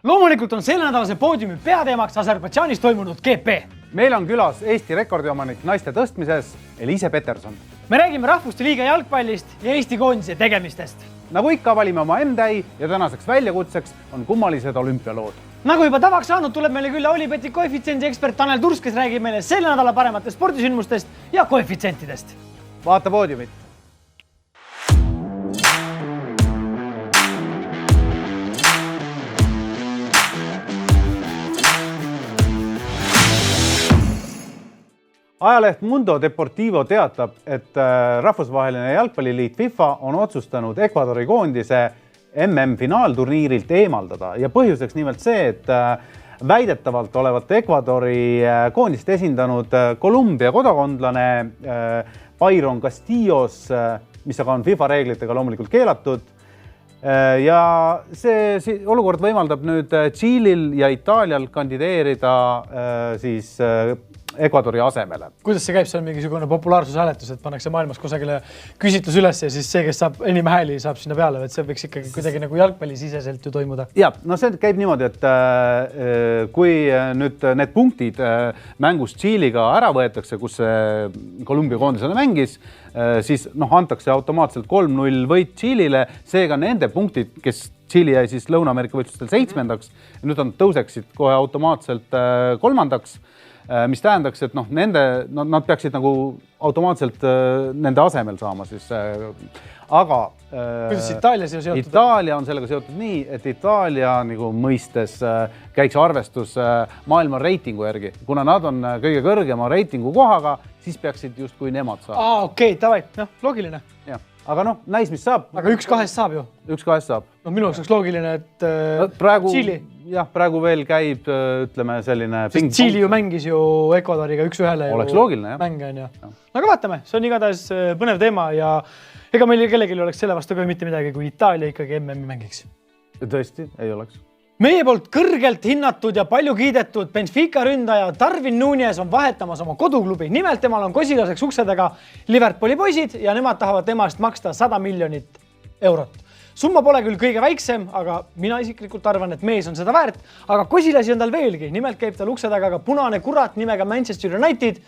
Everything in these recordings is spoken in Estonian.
Loomulikult on selle nädalase poodiumi peateemaks Aserbaidžaanis toimunud GP. Meil on külas Eesti rekordiomanik naiste tõstmises Elise Peterson. Me räägime Rahvuste Liiga jalgpallist ja Eesti koondise tegemistest. Nagu ikka valime oma M-täi ja tänaseks väljakutseks on kummalised olümpialood. Nagu juba tavaks saanud, tuleb meile külla Olibeti koefitsiendi ekspert Tanel Tursk, kes räägib meile selle nädala parematest spordisündmustest ja koefitsientidest. Vaata poodiumit. Ajaleht Mundo Deportivo teatab, et rahvusvaheline jalgpalliliit FIFA on otsustanud Ecuadori koondise MM-finaalturniirilt eemaldada ja põhjuseks nimelt see, et väidetavalt olevat Ecuadori koondist esindanud Kolumbia kodakondlane Byron Castillos, mis aga on FIFA reeglitega loomulikult keelatud. Ja see olukord võimaldab nüüd Tšiilil ja Itaalial kandideerida siis Ecuadori asemele. Kuidas see käib? See on mingisugune populaarsushääletus, et pannakse maailmas kusagile küsitlus üles ja siis see, kes saab enim hääli, saab sinna peale. Et see võiks ikkagi kuidagi nagu jalgpallisiseselt ju toimuda. Ja, no see käib niimoodi, et kui nüüd need punktid mängus Tšiiliga ära võetakse, kus Kolumbia koondisena mängis, siis antakse automaatselt 3-0 võit Tšiilile. Seega nende punktid, kes Tšiili jäi siis Lõuna-Ameerika võistlustel 7. ja nüüd on tõuseksid kohe automaatselt 3. mis tähendaks, et nad peaksid nagu automaatselt nende asemel saama siis. Aga kuidas Itaalia siia seotud? Itaalia on sellega seotud nii, et Itaalia nagu mõistes käiks arvestus maailma reitingu järgi. Kuna nad on kõige kõrgema reitingu kohaga, siis peaksid just kui nemad saama. Okei, tavai. Loogiline. Ja. Aga näis, mis saab. Aga 1-2 saab ju. 1-2 saab. Minu oleks loogiline, et Tšiili. Jah, praegu veel käib, ütleme, selline Tšiili ju mängis ju Ecuadoriga 1-1 oleks loogiline, jah. Mänge on ja. Aga vaatame, see on igatahes põnev teema ja ega meil kellelgi oleks selle vastu ka mitte midagi, kui Itaalia ikkagi MM-i mängiks. Tõesti, ei oleks. Meie poolt kõrgelt hinnatud ja palju kiidetud Benfica ründaja Darwin Núñez on vahetamas oma koduklubi. Nimelt temal on kosilaseks uksedega Liverpooli poisid ja nemad tahavad temast maksta 100 miljonit eurot. Summa pole küll kõige väiksem, aga mina isiklikult arvan, et mees on seda väärt. Aga kosilasi on tal veelgi. Nimelt käib tal ukse taga ka punane kurat nimega Manchester United.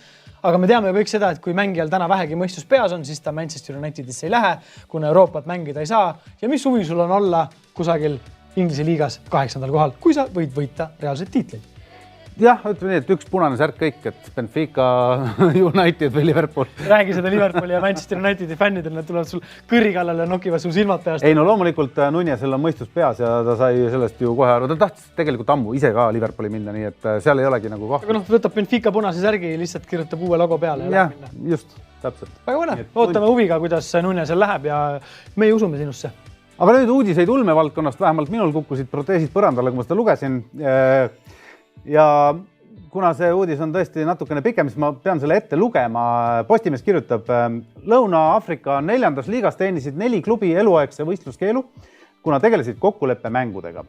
Aga me teame kõik seda, et kui mängijal täna vähegi mõistus peas on, siis ta Manchester Unitedisse ei lähe, kuna Euroopat mängida ei saa. Ja mis huvi sul on olla kusagil Inglise liigas 8. kohal, kui sa võid võita reaalseid tiitleid? Jah, ütleme nii, et üks punane särk kõik, et Benfica, United või Liverpool. Räägi seda Liverpooli ja Manchester Unitedi fännidel, nad tulevad sul kõrri kallale ja nokivad sul silmad peast. Ei, loomulikult Núñezil on mõistus peas ja ta sai sellest ju kohe aru. Ta tahtis tegelikult ammu ise ka Liverpooli minna, nii et seal ei olegi nagu kahtlust. Aga võtab Benfica punase särgi ja lihtsalt kirjutab uue logo peale. Ja, just, täpselt. Väga mõne, ootame huviga, kuidas Núñezil läheb ja meie usume sinusse. Aga nüüd uudiseid ulmevaldkonnast, vähemalt minul kukkusid proteesid põrandale, kui ma seda lugesin. Ja kuna see uudis on tõesti natukene pikem, siis ma pean selle ette lugema. Postimees kirjutab, Lõuna-Aafrika 4. liigas teenisid 4 klubi eluaegse võistluskeelu, kuna tegelesid kokkuleppe mängudega.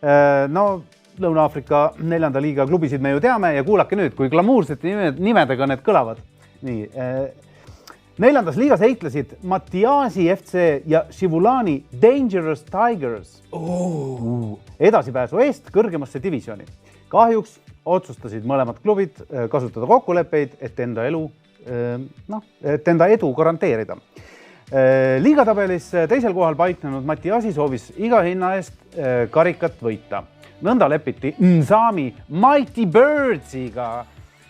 Lõuna-Aafrika 4. liiga klubisid me ju teame ja kuulake nüüd, kui glamuursete nimedega need kõlavad. Nii, 4. liigas heitlesid Matiasi FC ja Shivulani Dangerous Tigers edasipääsu eest kõrgemasse divisjoni. Kahjuks otsustasid mõlemad klubid kasutada kokkuleppeid, et enda edu garanteerida. Liigatabelis teisel kohal paiknenud Matiasi soovis iga hinna eest karikat võita. Nõnda lepiti Nzami Mighty Birdsiga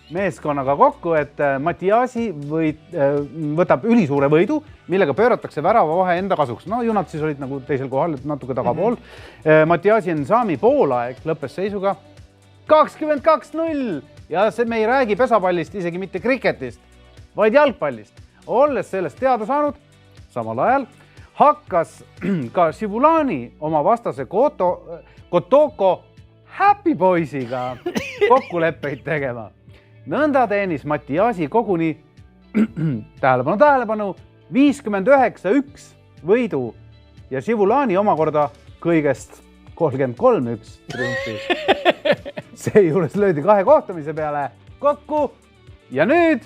meeskonnaga kokku, et Matiasi võtab ülisuure võidu, millega pööratakse värava vahe enda kasuks. Junad siis olid nagu teisel kohal, natuke tagapool. Matiasi Nzami poolaeg lõppes seisuga 22-0 ja me ei räägi pesapallist, isegi mitte kriketist, vaid jalgpallist. Olles sellest teada saanud, samal ajal hakkas ka Shivulani oma vastase Kotoko Happy Boysiga kokkuleppeid tegema. Nõnda teenis Matiasi koguni tähelepanu 59-1 võidu ja Shivulani omakorda kõigest 33-1 triumfi. See juures löödi 2 kohtumise peale kokku ja nüüd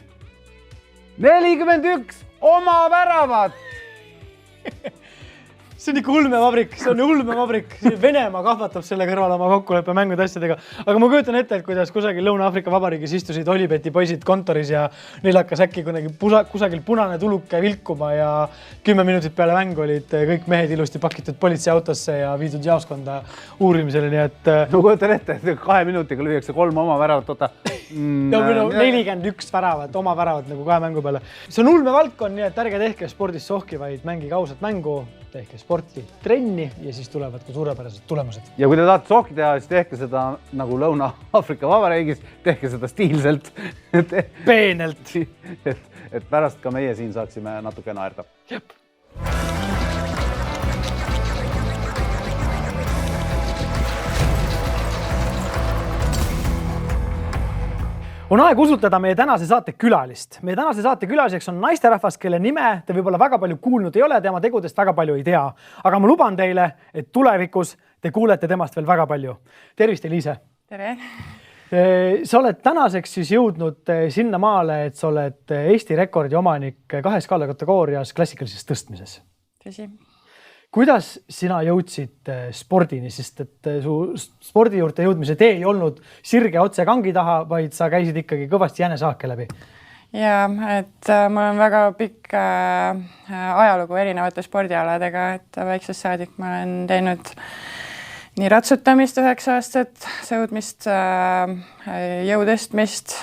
41 oma väravat. see on ikka ulmevabrik, see on ulmevabrik. Venemaa kahvatab selle kõrval oma kokkuleppe mängude asjadega. Aga ma kujutan ette, et kuidas kusagil Lõuna-Aafrika Vabariigis istusid Olibeti poisid kontoris ja neil hakkas äkki kusagil punane tuluke vilkuma ja 10 minutit peale mängu olid kõik mehed ilusti pakitud politseiautosse ja viidud jaoskonda uurimisele, nii et... No kujutan ette, et 2 minutiga lüüakse 3 oma väravat, 41 väravat, oma väravat nagu 2 mängu peale. See on ulme valdkond, nii et ärge tehke spordis sohki, vaid mängige ausat mängu, tehke sporti, trenni ja siis tulevad ka suurepärased tulemused. Ja kui te tahate sohki teha, siis tehke seda nagu Lõuna-Aafrika Vabariigis, tehke seda stiilselt. Peenelt. Et pärast ka meie siin saaksime natuke naerda. Jep. On aeg usutada meie tänase saate külalist. Meie tänase saate külaliseks on naisterahvas, kelle nime te võib-olla väga palju kuulnud ei ole, tema tegudest väga palju ei tea. Aga ma luban teile, et tulevikus te kuulete temast veel väga palju. Tervist, Eliise! Tere! Sa oled tänaseks siis jõudnud sinna maale, et sa oled Eesti rekordi omanik 2 skaalakategoorias klassikalises tõstmises. Tõsi. Kuidas sina jõudsid spordini, sest et su spordi juurde jõudmise tee ei olnud sirge otse kangi taha, vaid sa käisid ikkagi kõvasti jänesaake läbi? Ja, et mul on väga pikk ajalugu erinevate spordialadega, et väiksest saadik ma olen teinud nii ratsutamist 9 aastat, sõudmist, jõutõstmist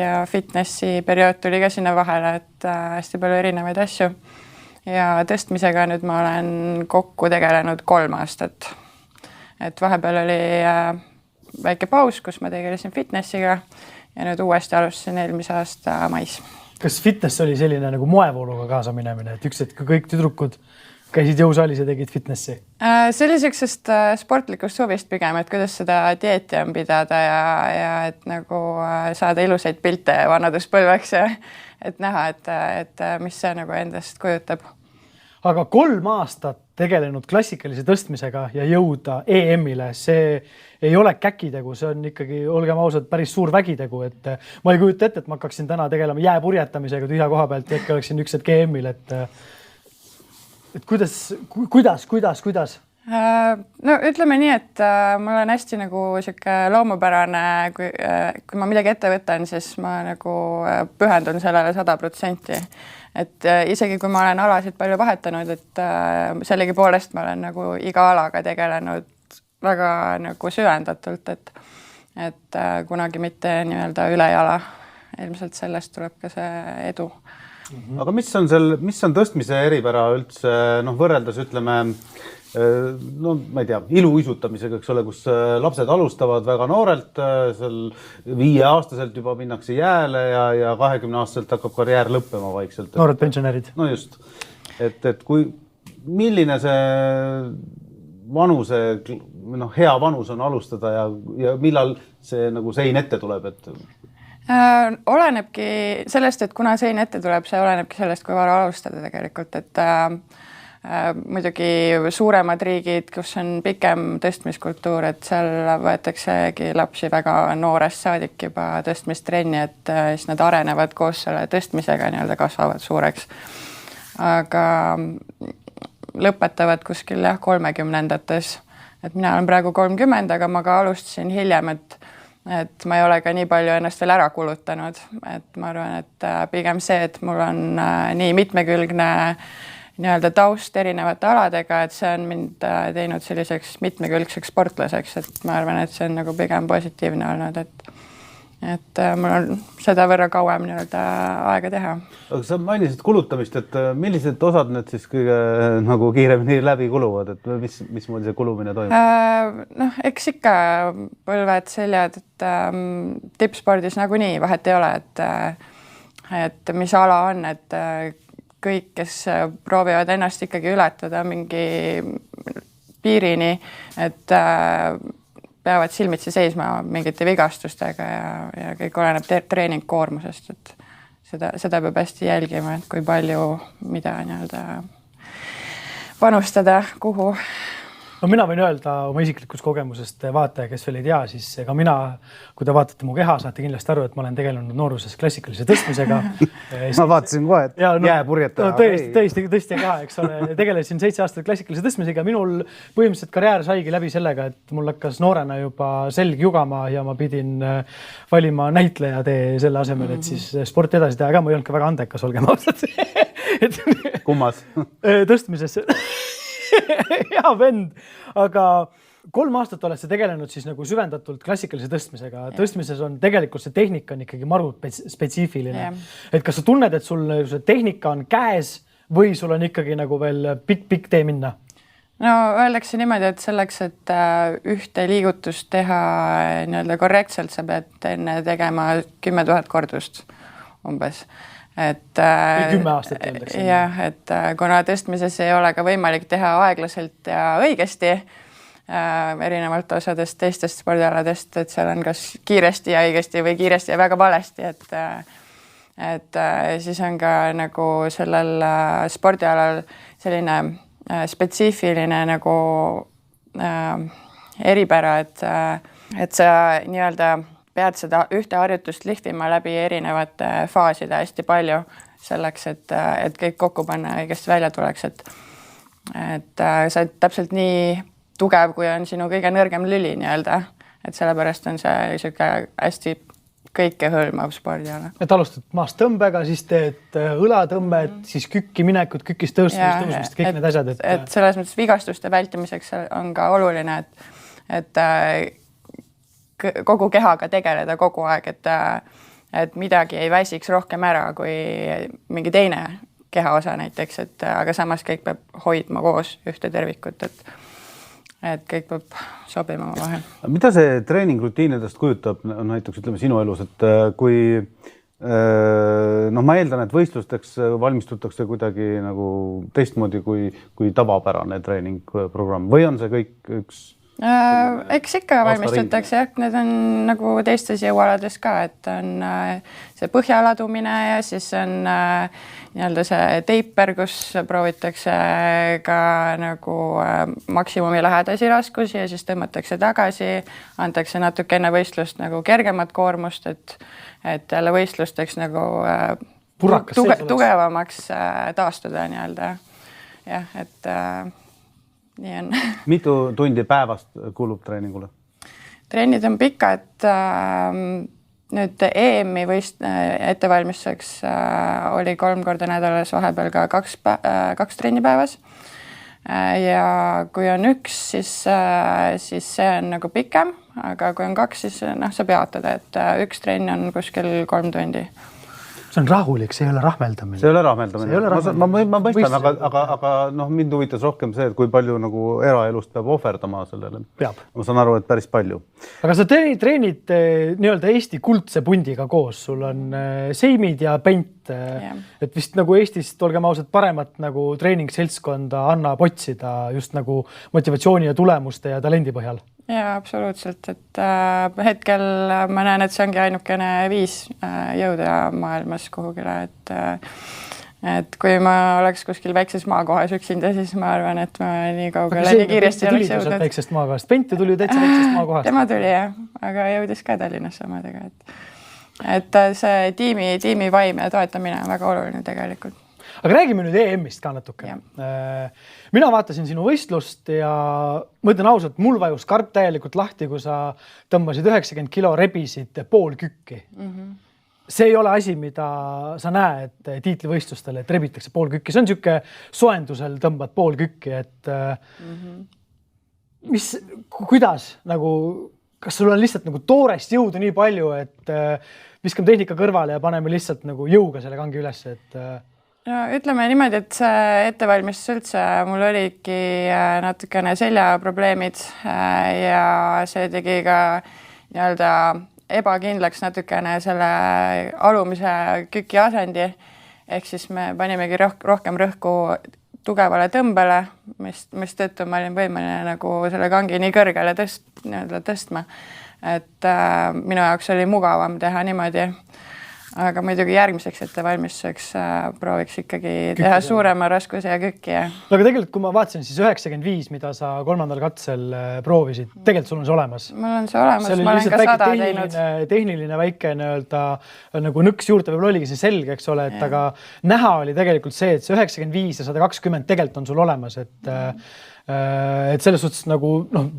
ja fitnessi periood tuli ka sinna vahele, et hästi palju erinevaid asju. Ja tõstmisega nüüd ma olen kokku tegelenud 3 aastat. Et vahepeal oli väike paus, kus ma tegelesin fitnessiga ja nüüd uuesti alustasin eelmise aasta mais. Kas fitness oli selline nagu moevooluga kaasa minemine, et üks hetk kõik tüdrukud käisid jõusaalis ja tegid fitnessi? See oli sellisest sportlikust huvist pigem, et kuidas seda dieeti on pidada ja et nagu saada ilusaid pilte vanaduspõlveks ja et näha, et mis see nagu endast kujutab. Aga 3 aastat tegelenud klassikalise tõstmisega ja jõuda EM-ile, see ei ole käkitegu, see on ikkagi, olgem ausad, päris suur vägitegu, et ma ei kujuta ette, et ma hakkaksin täna tegelema jääpurjetamisega tühja koha pealt ja äkki oleksin üks hetk EM-il, et kuidas? No ütleme nii, et mul on hästi nagu siuke loomupärane, kui ma midagi ette võtan, siis ma nagu pühendun sellele 100%. Et isegi kui ma olen alasid palju vahetanud, et sellegi poolest ma olen nagu iga alaga tegelenud väga nagu süvendatult, et kunagi mitte nii-öelda üle jala. Ilmselt sellest tuleb ka see edu. Aga mis on tõstmise eripära üldse, võrreldes ütleme, ma ei tea, iluuisutamisega, eks ole, kus lapsed alustavad väga noorelt, seal 5-aastaselt juba minnakse jääle ja 20-aastaselt hakkab karjäär lõppema vaikselt. Noored pensionärid. No just. Et milline see vanuse, hea vanus on alustada ja millal see nagu sein ette tuleb, et... Olenebki sellest, et kuna sein ette tuleb, see olenebki sellest, kui vara alustada tegelikult, et muidugi suuremad riigid, kus on pikem tõstmiskultuur, et seal võetaksegi lapsi väga noorest saadik juba tõstmistrenni, et siis nad arenevad koos selle tõstmisega, nii-öelda kasvavad suureks. Aga lõpetavad kuskil 30-ndates, et mina olen praegu 30, aga ma ka alustasin hiljem, et ma ei ole ka nii palju ennast veel ära kulutanud, et ma arvan, et pigem see, et mul on nii mitmekülgne nii-öelda taust erinevate aladega, et see on mind teinud selliseks mitmekülgseks sportlaseks, et ma arvan, et see on nagu pigem positiivne olnud, et mul on seda võrra kauem nii-öelda aega teha. Aga sa mainisid kulutamist, et millised osad need siis kõige nagu kiiremini läbi kuluvad, et mismoodi see kulumine toimub? Eks ikka põlved, seljad, et tippspordis nagunii vahet ei ole, et mis ala on, et kõik, kes proovivad ennast ikkagi ületada mingi piirini, et peavad silmitsi seisma mingite vigastustega ja kõik oleneb treeningkoormusest, et seda peab hästi jälgima, et kui palju, mida nii-öelda panustada, kuhu. No mina võin öelda oma isiklikust kogemusest vaataja, kes veel ei tea, siis ega mina, kui te vaatate mu keha, saate kindlasti aru, et ma olen tegelenud nooruses klassikalise tõstmisega. Ma vaatasin kohe, et jääpurjetaja. Tõesti ka, eks ole. Tegelesin 7 aastat klassikalise tõstmisega. Minul põhimõtteliselt karjäär saigi läbi sellega, et mul hakkas noorena juba selg jugama ja ma pidin valima näitleja tee selle asemel, et siis sport edasi teha. Aga ma ei olnud ka väga andekas, olgem ausad. Kummas? Tõstmises. Hea vend, aga 3 aastat oled sa tegelenud siis nagu süvendatult klassikalise tõstmisega. Tõstmises on tegelikult see tehnika on ikkagi maru spetsiifiline. Et kas sa tunned, et sul see tehnika on käes või sul on ikkagi nagu veel pikk tee minna? No öeldakse niimoodi, et selleks, et ühte liigutust teha nii-öelda korrektselt, sa pead enne tegema 10 000 kordust umbes. Et 10 aastat öeldakse. Jah, et kuna tõstmises ei ole ka võimalik teha aeglaselt ja õigesti erinevalt osadest teistest spordialadest, et seal on kas kiiresti ja õigesti või kiiresti ja väga valesti, et siis on ka nagu sellel spordialal selline spetsiifiline nagu eripära, et sa nii-öelda pead seda ühte harjutust lihvima läbi erinevate faaside hästi palju selleks, et kõik kokku panna ja õigesti välja tuleks, et sa oled täpselt nii tugev, kui on sinu kõige nõrgem lüli nii-öelda, et sellepärast on see siuke hästi kõikehõlmav spordiala. Et alustad maast tõmbega, siis teed õlatõmbed, siis kükki minekut, kükist tõusmist, kõik need asjad. Et selles mõttes vigastuste vältimiseks on ka oluline, et kogu kehaga tegeleda kogu aeg, et midagi ei väsiks rohkem ära kui mingi teine kehaosa näiteks, aga samas kõik peab hoidma koos ühte tervikut, et kõik peab sobima vahel. Mida see treeningrutiinidest kujutab näiteks ütleme sinu elus, et kui ma eeldan, et võistlusteks valmistutakse kuidagi nagu teistmoodi kui tavapärane treeningprogramm või on see kõik üks Eks ikka valmistutakse, need on nagu teistes jõualades ka, et on see põhjaladumine ja siis on nii-öelda see teiper, kus proovitakse ka nagu maksimumi lähedasi raskusi ja siis tõmmatakse tagasi, antakse natuke enne võistlust nagu kergemat koormust, et jälle võistlusteks nagu tugevamaks taastuda nii-öelda. Jah, et nii on. Mitu tundi päevast kulub treeningule? Treenid on pikad. Nüüd EM-i ettevalmistuseks oli 3 korda nädalas vahepeal ka 2 trennipäevas. Ja kui on 1, siis see on nagu pikem, aga kui on 2, siis sa peatada, et 1 trenn on kuskil 3 tundi. See on rahulik, see ei ole rahmeldamine. See ei ole rahmeldamine. Ma mõistan, aga mind huvitas rohkem see, et kui palju nagu eraelust peab ohverdama sellele. Peab. Ma saan aru, et päris palju. Aga sa treenid nii-öelda Eesti kuldse pundiga koos. Sul on seimid ja pent. Et vist nagu Eestist, olgem ausad, paremat nagu treeningseltskonda annab otsida just nagu motivatsiooni ja tulemuste ja talendi põhjal. Ja absoluutselt, et hetkel ma näen, et see ongi ainukene viis jõuda maailmas kuhugile, et kui ma oleks kuskil väikses maakohas üksinda, siis ma arvan, et ma nii kaugele nii kiiresti oleks jõudnud. Väiksest maakohast. Pente tuli täitsa väiksest maakohast. Tema tuli jah, aga jõudis ka Tallinnasse omadega. Et see tiimi vaim ja toetamine on väga oluline tegelikult. Aga räägime nüüd EM-ist ka natuke. Mina vaatasin sinu võistlust ja mõtlen ausalt, mul vajus karp täielikult lahti, kui sa tõmbasid 90 kilo, rebisid pool kükki. See ei ole asi, mida sa näed tiitlivõistlustel, et rebitakse pool kükki. See on siuke soendusel tõmbad pool kükki, et kuidas nagu, kas sul on lihtsalt nagu toorest jõudu nii palju, et viskame tehnika kõrvale ja paneme lihtsalt nagu jõuga selle kangi üles, et no ütleme niimoodi, et see ettevalmistus üldse mul oligi natukene seljaprobleemid ja see tegi ka nii-öelda ebakindlaks natukene selle alumise küki asendi. Ehk siis me panimegi rohkem rõhku tugevale tõmbele, mis tõttu ma olin võimeline nagu selle kangi nii kõrgele tõstma. Et minu jaoks oli mugavam teha niimoodi. aga muidugi järgmiseks ettevalmistuseks prooviks ikkagi teha suurema raskuse ja kükki. No aga tegelikult, kui ma vaatasin, siis 95, mida sa 3. katsel proovisid, tegelikult sul on see olemas. Mul on see olemas, ma olen ka 100 teinud. Tehniline väike nagu nõks juurde võib-olla oligi see selge, eks ole, et aga näha oli tegelikult see, et see 95 ja 120 tegelikult on sul olemas, et selles suhtes nagu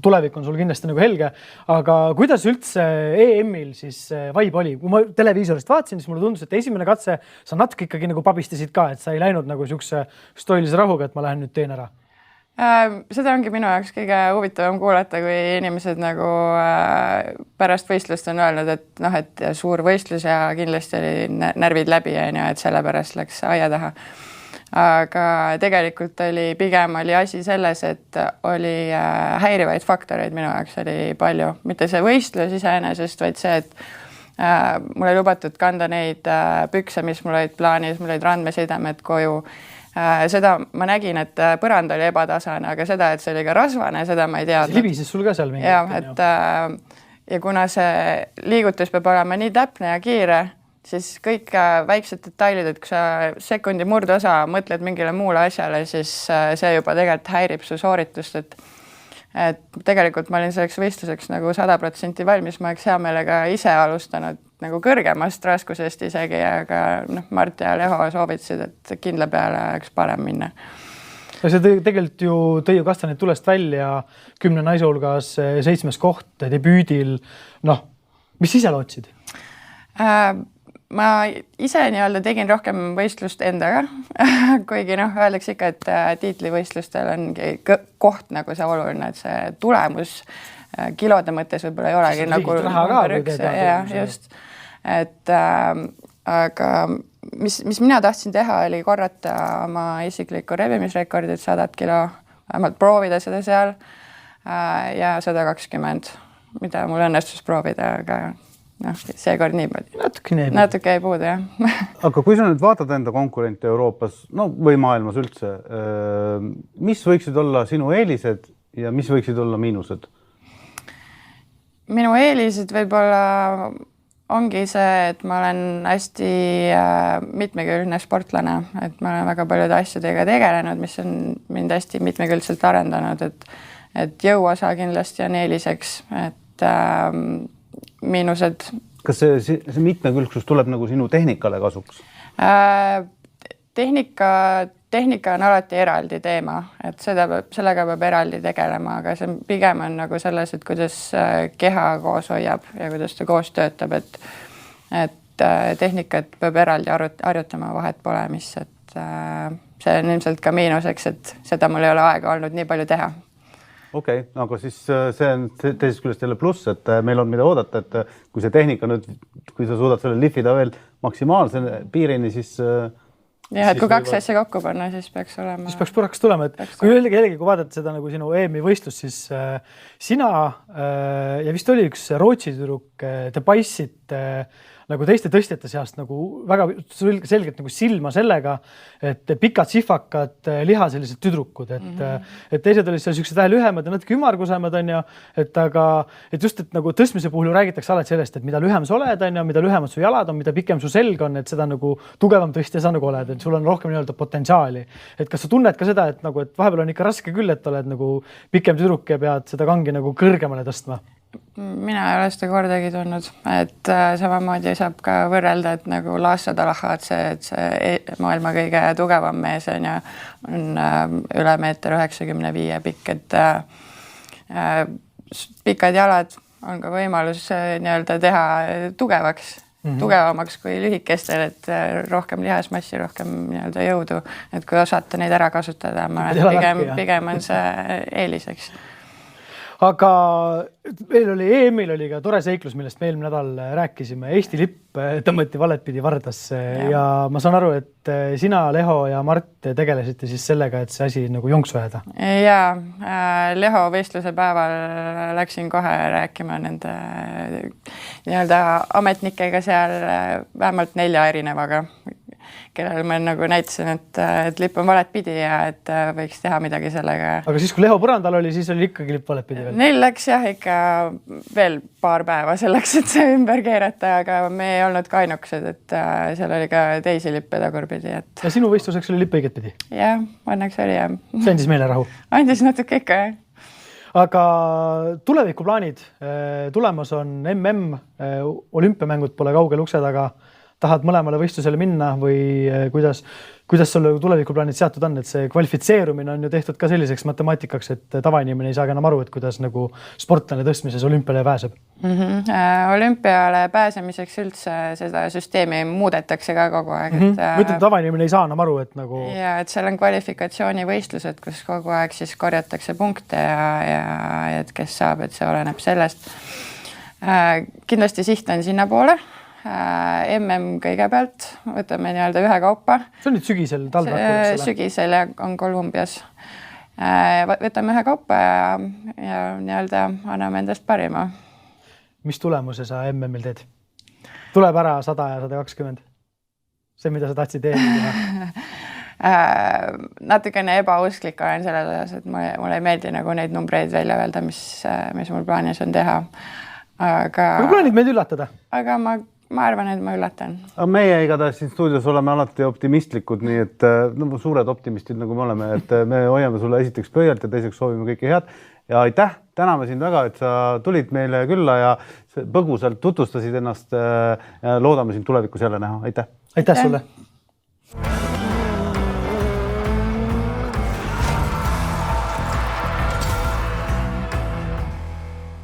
tulevik on sul kindlasti nagu helge, aga kuidas üldse EM-il siis vibe oli? Kui ma televiisorist vaatasin, siis mulle tundus, et esimene katse sa natuke ikkagi nagu pabistasid ka, et sa ei läinud nagu siukse stoilise rahuga, et ma lähen nüüd teen ära. Seda ongi minu jaoks kõige huvitavam kuulata, kui inimesed nagu pärast võistlust on öelnud, et suur võistlus ja kindlasti oli närvid läbi, et sellepärast läks aia taha. Aga tegelikult pigem oli asi selles, et oli häirivaid faktoreid minu jaoks oli palju. Mitte see võistlus iseenesest, vaid see, et mul ei lubatud kanda neid pükse, mis mul olid plaanis, mul olid randmesidemed koju. Seda ma nägin, et põrand oli ebatasane, aga seda, et see oli ka rasvane, seda ma ei teadnud. Libises sul ka seal mingi? Ja kuna see liigutus peab olema nii täpne ja kiire, siis kõik väiksed detailid, et kui sa sekundi murdosa mõtled mingile muule asjale, siis see juba tegelikult häirib su sooritust, et tegelikult ma olin selleks võistluseks nagu 100% valmis, ma oleks hea meelega ise alustanud nagu kõrgemast raskusest isegi, aga Mart ja Leho soovitasid, et kindla peale oleks parem minna. See tegelikult ju tõi ju kastanid tulest välja 10 naise hulgas 7. koht debüüdil. Mis ise lootsid? Ma ise tegin rohkem võistlust endaga, kuigi öeldakse ikka, et tiitlivõistlustel on koht nagu see oluline, et see tulemus kilode mõttes võib-olla ei olegi nagu number 1. Ja, just. Aga mis mina tahtsin teha, oli korrata oma isiklikku rebimisrekordit 100 kilo, vähemalt proovida seda seal ja 120, mida mul õnnestus proovida, aga seekord niimoodi. Natuke ei puudu, jah. Aga kui sa nüüd vaatad enda konkurente Euroopas, või maailmas üldse, mis võiksid olla sinu eelised ja mis võiksid olla miinused? Minu eelised võib-olla ongi see, et ma olen hästi mitmekülgne sportlane, et ma olen väga paljude asjadega tegelenud, mis on mind hästi mitmekülgselt arendanud, et jõuosa kindlasti on eeliseks, et miinused. Kas see mitmekülgsus tuleb nagu sinu tehnikale kasuks? Tehnika on alati eraldi teema, et sellega peab eraldi tegelema, aga see pigem on nagu selles, et kuidas keha koos hoiab ja kuidas ta koos töötab, et tehnikat peab eraldi harjutama, vahet pole, mis, et see on ilmselt ka miinuseks, et seda mul ei ole aega olnud nii palju teha. Okei, aga siis see on teisest küljest jälle pluss, et meil on mida oodata, et kui see tehnika nüüd, kui sa suudad selle lifida veel maksimaalse piirini, siis jah, et kui kaks asja kokku panna, siis peaks olema. Siis peaks puraks tulema, et kui jällegi, kui vaadata seda nagu sinu EM-i võistlust, siis sina ja vist oli üks Rootsi tüdruk, te paissite nagu teiste tõstjate seast nagu väga selgelt nagu silma sellega, et pikad sihvakad liha sellised tüdrukud, et teised olid seal siuksed vähe lühemad ja natuke ümargusemad on ju, et just, et nagu tõstmise puhul ju räägitakse alati sellest, et mida lühem sa oled on ju, mida lühemad su jalad on, mida pikem su selg on, et seda nagu tugevam tõstja sa nagu oled, et sul on rohkem nii-öelda potentsiaali. Et kas sa tunned ka seda, et vahepeal on ikka raske küll, et oled nagu pikem tüdruk ja pead seda kangi nagu kõrgemale tõstma? Mina ei ole seda kordagi tundnud, et samamoodi saab ka võrrelda, et nagu Lasse Talahatse, et see maailma kõige tugevam mees on ja on üle 1,95 m pikk, et pikad jalad on ka võimalus nii-öelda teha tugevamaks kui lühikestel, et rohkem lihasmassi, rohkem nii-öelda jõudu, et kui osata neid ära kasutada, ma olen pigem on see eeliseks. Aga meil oli EM-il oli ka tore seiklus, millest me eelmine nädal rääkisime. Eesti lipp tõmmati valetpidi Vardasse ja ma saan aru, et sina, Leho ja Mart tegelesite siis sellega, et see asi nagu jonksu jääda. Ja Leho võistluse päeval läksin kohe rääkima nende nii-öelda ametnikega seal vähemalt 4 erinevaga. kellele ma nagu näitasin, et lipp on valet pidi ja et võiks teha midagi sellega. Aga siis, kui Leho põrandal oli, siis oli ikkagi lipp valet pidi veel? Neil läks jah ikka veel paar päeva selleks, et see ümber keerata, aga me ei olnud ka ainukesed, et seal oli ka teisi lippe tagurpidi. Ja sinu võistluseks oli lipp õiget pidi? Jah, õnneks oli jah. See andis meile rahu? Andis natuke ikka jah. Aga tulevikuplaanid, tulemas on olümpiamängud pole kaugel ukse taga, tahad mõlemale võistlusele minna või kuidas sul tulevikuplaanid seatud on, et see kvalifitseerumine on ju tehtud ka selliseks matemaatikaks, et tavainimene ei saa enam aru, et kuidas nagu sportlane tõstmises olümpiale pääseb? Olümpiale pääsemiseks üldse seda süsteemi muudetakse ka kogu aeg. Mõtled, tavainimene ei saa enam aru, et nagu... Ja, et seal on kvalifikatsioonivõistlused, kus kogu aeg siis korjatakse punkte ja et kes saab, et see oleneb sellest. Kindlasti siht on sinna poole. kõigepealt, võtame nii-öelda ühe kaupa. See on nüüd sügisel, talvel? Sügisel on Kolumbias. Võtame ühe kaupa ja nii-öelda anname endast parima. Mis tulemuse sa MM-il teed? Tuleb ära 100 ja 120? See, mida sa tahtsid teha? Natukene ebausklik olen selles osas, et mulle ei meeldi nagu neid numbreid välja öelda, mis mul plaanis on teha. Aga plaanid meid üllatada? Aga ma arvan, et ma üllatan. Meie igatahes siin stuudios oleme alati optimistlikud, nii et suured optimistid, nagu me oleme, et me hoiame sulle esiteks pöialt ja teiseks soovime kõike head. Ja aitäh, täname sind väga, et sa tulid meile külla ja põgusalt tutvustasid ennast ja loodame sind tulevikus jälle näha. Aitäh! Aitäh sulle!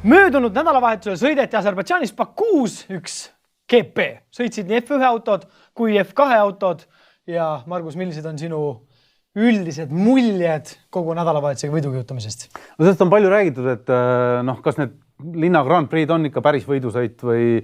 Möödunud nädalavahetusel sõideti Aserbaidžaanis Bakuus üks GP. Sõitsid nii F1 autod kui F2 autod ja Margus, millised on sinu üldised muljed kogu nädalavahetusega võidukujutamisest? No sellest on palju räägitud, et kas need linna Grand Prix on ikka päris võidusõit või...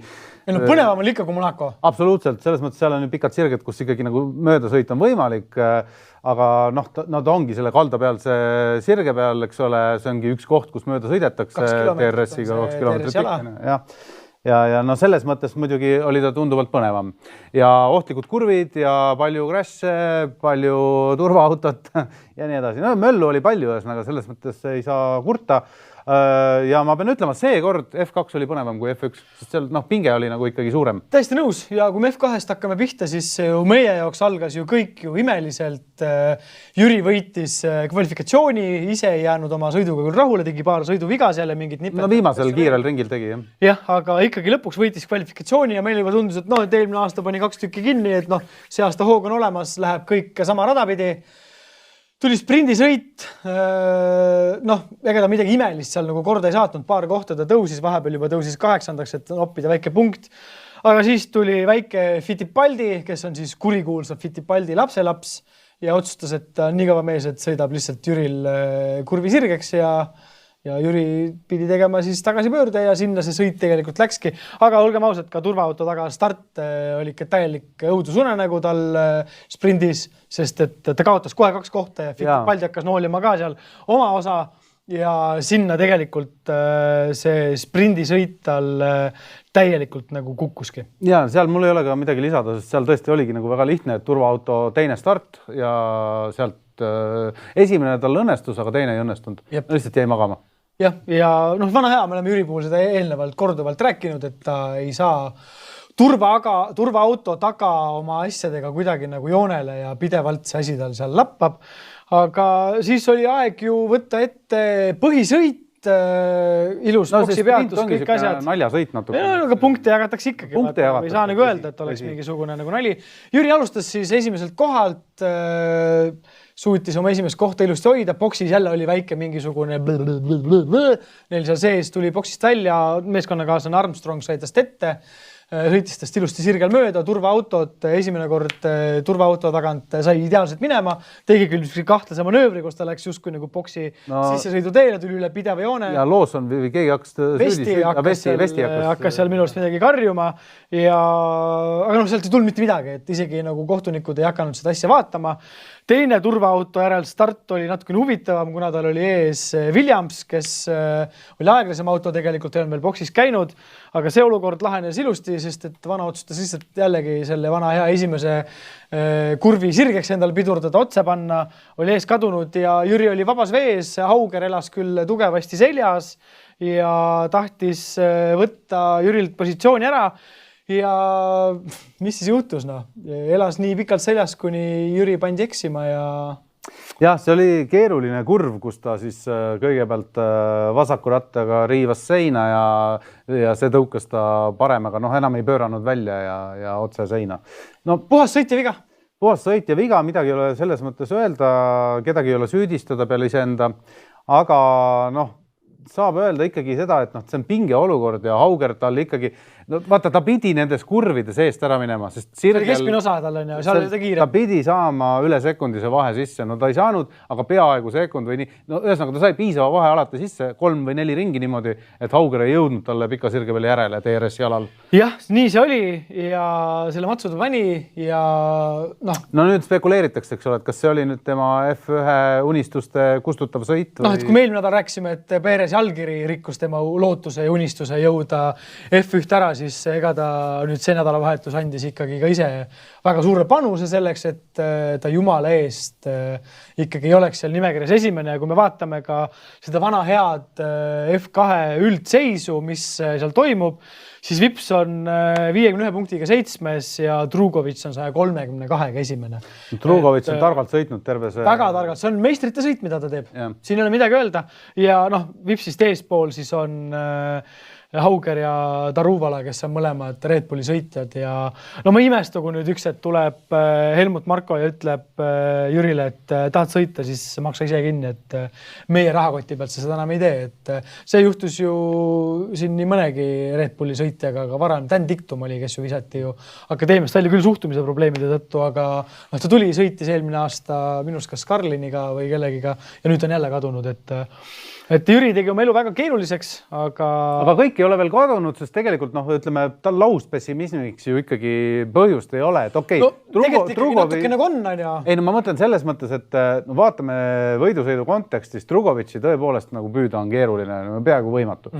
Põnevam on ikka kui Monaco. Absoluutselt, selles mõttes seal on pikad sirged, kus ikkagi nagu möödasõit on võimalik, aga nad ongi selle kalda peal see sirge peal, eks ole, see ongi üks koht, kus mööda sõidetakse TRS-iga 2 kilomeetrit pikk. Ja selles mõttes muidugi oli ta tunduvalt põnevam. Ja ohtlikud kurvid ja palju crash'e, palju turvaautot ja nii edasi. Möllu oli palju, aga selles mõttes ei saa kurta. Ja ma pean ütlema, see kord F2 oli põnevam kui F1, sest seal pinge oli nagu ikkagi suurem. Täiesti nõus ja kui me F2-st hakkame pihta, siis meie jaoks algas ju kõik ju imeliselt. Jüri võitis kvalifikatsiooni, ise ei jäänud oma sõiduga küll rahule, tegi paar sõiduviga seal ja mingid nipet. Viimasel kiirel ringil tegi, jah. Jah, aga ikkagi lõpuks võitis kvalifikatsiooni ja meil juba tundus, et et eelmine aasta pani 2 tükki kinni, et see aasta hoog on olemas, läheb kõik sama radapidi. Tuli sprindisõit, ega ta midagi imelist seal nagu korda ei saatnud, paar kohta ta tõusis, vahepeal juba tõusis 8, et oppida väike punkt. Aga siis tuli väike Fittipaldi, kes on siis kurikuulsa Fittipaldi lapselaps ja otsustas, et nii kõva mees, et sõidab lihtsalt Jüril kurvi sirgeks ja Jüri pidi tegema siis tagasipöörde ja sinna see sõit tegelikult läkski. Aga olgem ausad, ka turvaauto taga start oli ikka täielik õudusunenägu tal sprindis, sest et ta kaotas kohe 2 kohta ja Fittipaldi hakkas noolima ka seal oma osa ja sinna tegelikult see sprindisõit tal täielikult nagu kukkuski. Ja seal mul ei ole ka midagi lisada, sest seal tõesti oligi nagu väga lihtne, et turvaauto teine start ja sealt esimene tal õnnestus, aga teine ei õnnestunud. Lihtsalt jäi magama. Ja vana hea, me oleme Jüri puhul seda eelnevalt korduvalt rääkinud, et ta ei saa turvaauto taga oma asjadega kuidagi nagu joonele ja pidevalt see asi tal seal lappab. Aga siis oli aeg ju võtta ette põhisõit, ilus boksipeatus, kõik asjad. Naljasõit natuke. Aga punkte jagatakse ikkagi. Ei saa nagu öelda, et oleks mingisugune nagu nali. Jüri alustas siis esimeselt kohalt, suutis oma esimest kohta ilusti hoida, boksis jälle oli väike mingisugune neil seal sees, tuli boksist välja, meeskonnakaaslane Armstrong sai tast ette, sõitis tast ilusti sirgel mööda, turvaautod, esimene kord turvaauto tagant sai ideaalselt minema, tegi küll kahtlase manöövri, kus ta läks justkui nagu boksi sissesõidu teele, tuli üle pideva joone. Ja Lawson või keegi Vesti hakkas seal minu arust midagi karjuma, aga sealt ei tulnud mitte midagi, et isegi nagu kohtunikud ei hakanud seda asja vaatama. Teine turvaauto järel start oli natukene huvitavam, kuna tal oli ees Williams, kes oli aeglasem auto, tegelikult ei olnud veel boksis käinud, aga see olukord lahenes ilusti, oli, sest et vana otsustas lihtsalt jällegi selle vana hea esimese kurvi sirgeks endal pidurdada, otse panna, oli ees kadunud ja Jüri oli vabas vees, Hauger elas küll tugevasti seljas ja tahtis võtta Jürilt positsiooni ära ja mis siis juhtus, elas nii pikalt seljas, kuni Jüri pandi eksima ja... Jah, see oli keeruline kurv, kus ta siis kõigepealt vasaku rattaga riivas seina ja see tõukas ta paremaga, enam ei pööranud välja ja otse seina. Puhas sõit ja viga. Puhas sõit ja viga, midagi ei ole selles mõttes öelda, kedagi ei ole süüdistada peale iseenda, aga saab öelda ikkagi seda, et see on pinge olukord ja Hauger tal ikkagi, vaata, ta pidi nendes kurvides eest ära minema, sest sirgel... Keskmine osa tal on ja seal oli ta kiire. Ta pidi saama üle sekundise vahe sisse, ta ei saanud, aga peaaegu sekund või nii. Ühesõnaga, ta sai piisava vahe alati sisse 3 või 4 ringi niimoodi, et Hauger ei jõudnud talle pika sirge peale järele TRS jalal. Jah, nii see oli ja selle matsu ta pani ja No nüüd spekuleeritakse, eks ole, et kas see oli nüüd tema F1 unistuste kustutav sõit või... et kui me eelmine nädal rääkisime, et Perez jalgiri rikkus tema lootuse ja unistuse jõuda F1 ära, siis ega ta nüüd see nädalavahetus andis ikkagi ka ise väga suure panuse selleks, et ta jumala eest ikkagi ei oleks seal nimekirjas esimene ja kui me vaatame ka seda vana head F2 üldseisu, mis seal toimub, siis Vips on 51 punktiga 7 ja Drugovic on 132 esimene. Drugovic on targalt sõitnud terve see... Väga targalt, see on meistrite sõit, mida ta teeb. Siin ei ole midagi öelda ja Vipsist eespool siis on Hauger ja Daruvala, kes on mõlemad Red Bulli sõitjad ja ma imestu, kui nüüd üks hetk tuleb Helmut Marko ja ütleb Jürile, et tahad sõita, siis maksa ise kinni, et meie rahakoti pealt sa seda enam ei tee. Et see juhtus ju siin nii mõnegi Red Bulli sõitjaga, aga varem Dan Dictum oli, kes ju visati ju akadeemiast välja küll suhtumise probleemide tõttu, aga ta tuli sõitis eelmine aasta minust kas Karliniga või kellegiga ja nüüd on jälle kadunud, et Jüri tegi oma elu väga keeruliseks, aga kõik ei ole veel kadunud, sest tegelikult ütleme, tal lauspessimismiks ju ikkagi põhjust ei ole, et okei. Tegelikult ikkagi natuke nagu on ja... Ei, ma mõtlen selles mõttes, et vaatame võidusõidu kontekstis, Drugovitši tõepoolest nagu püüda on keeruline, peaaegu võimatu.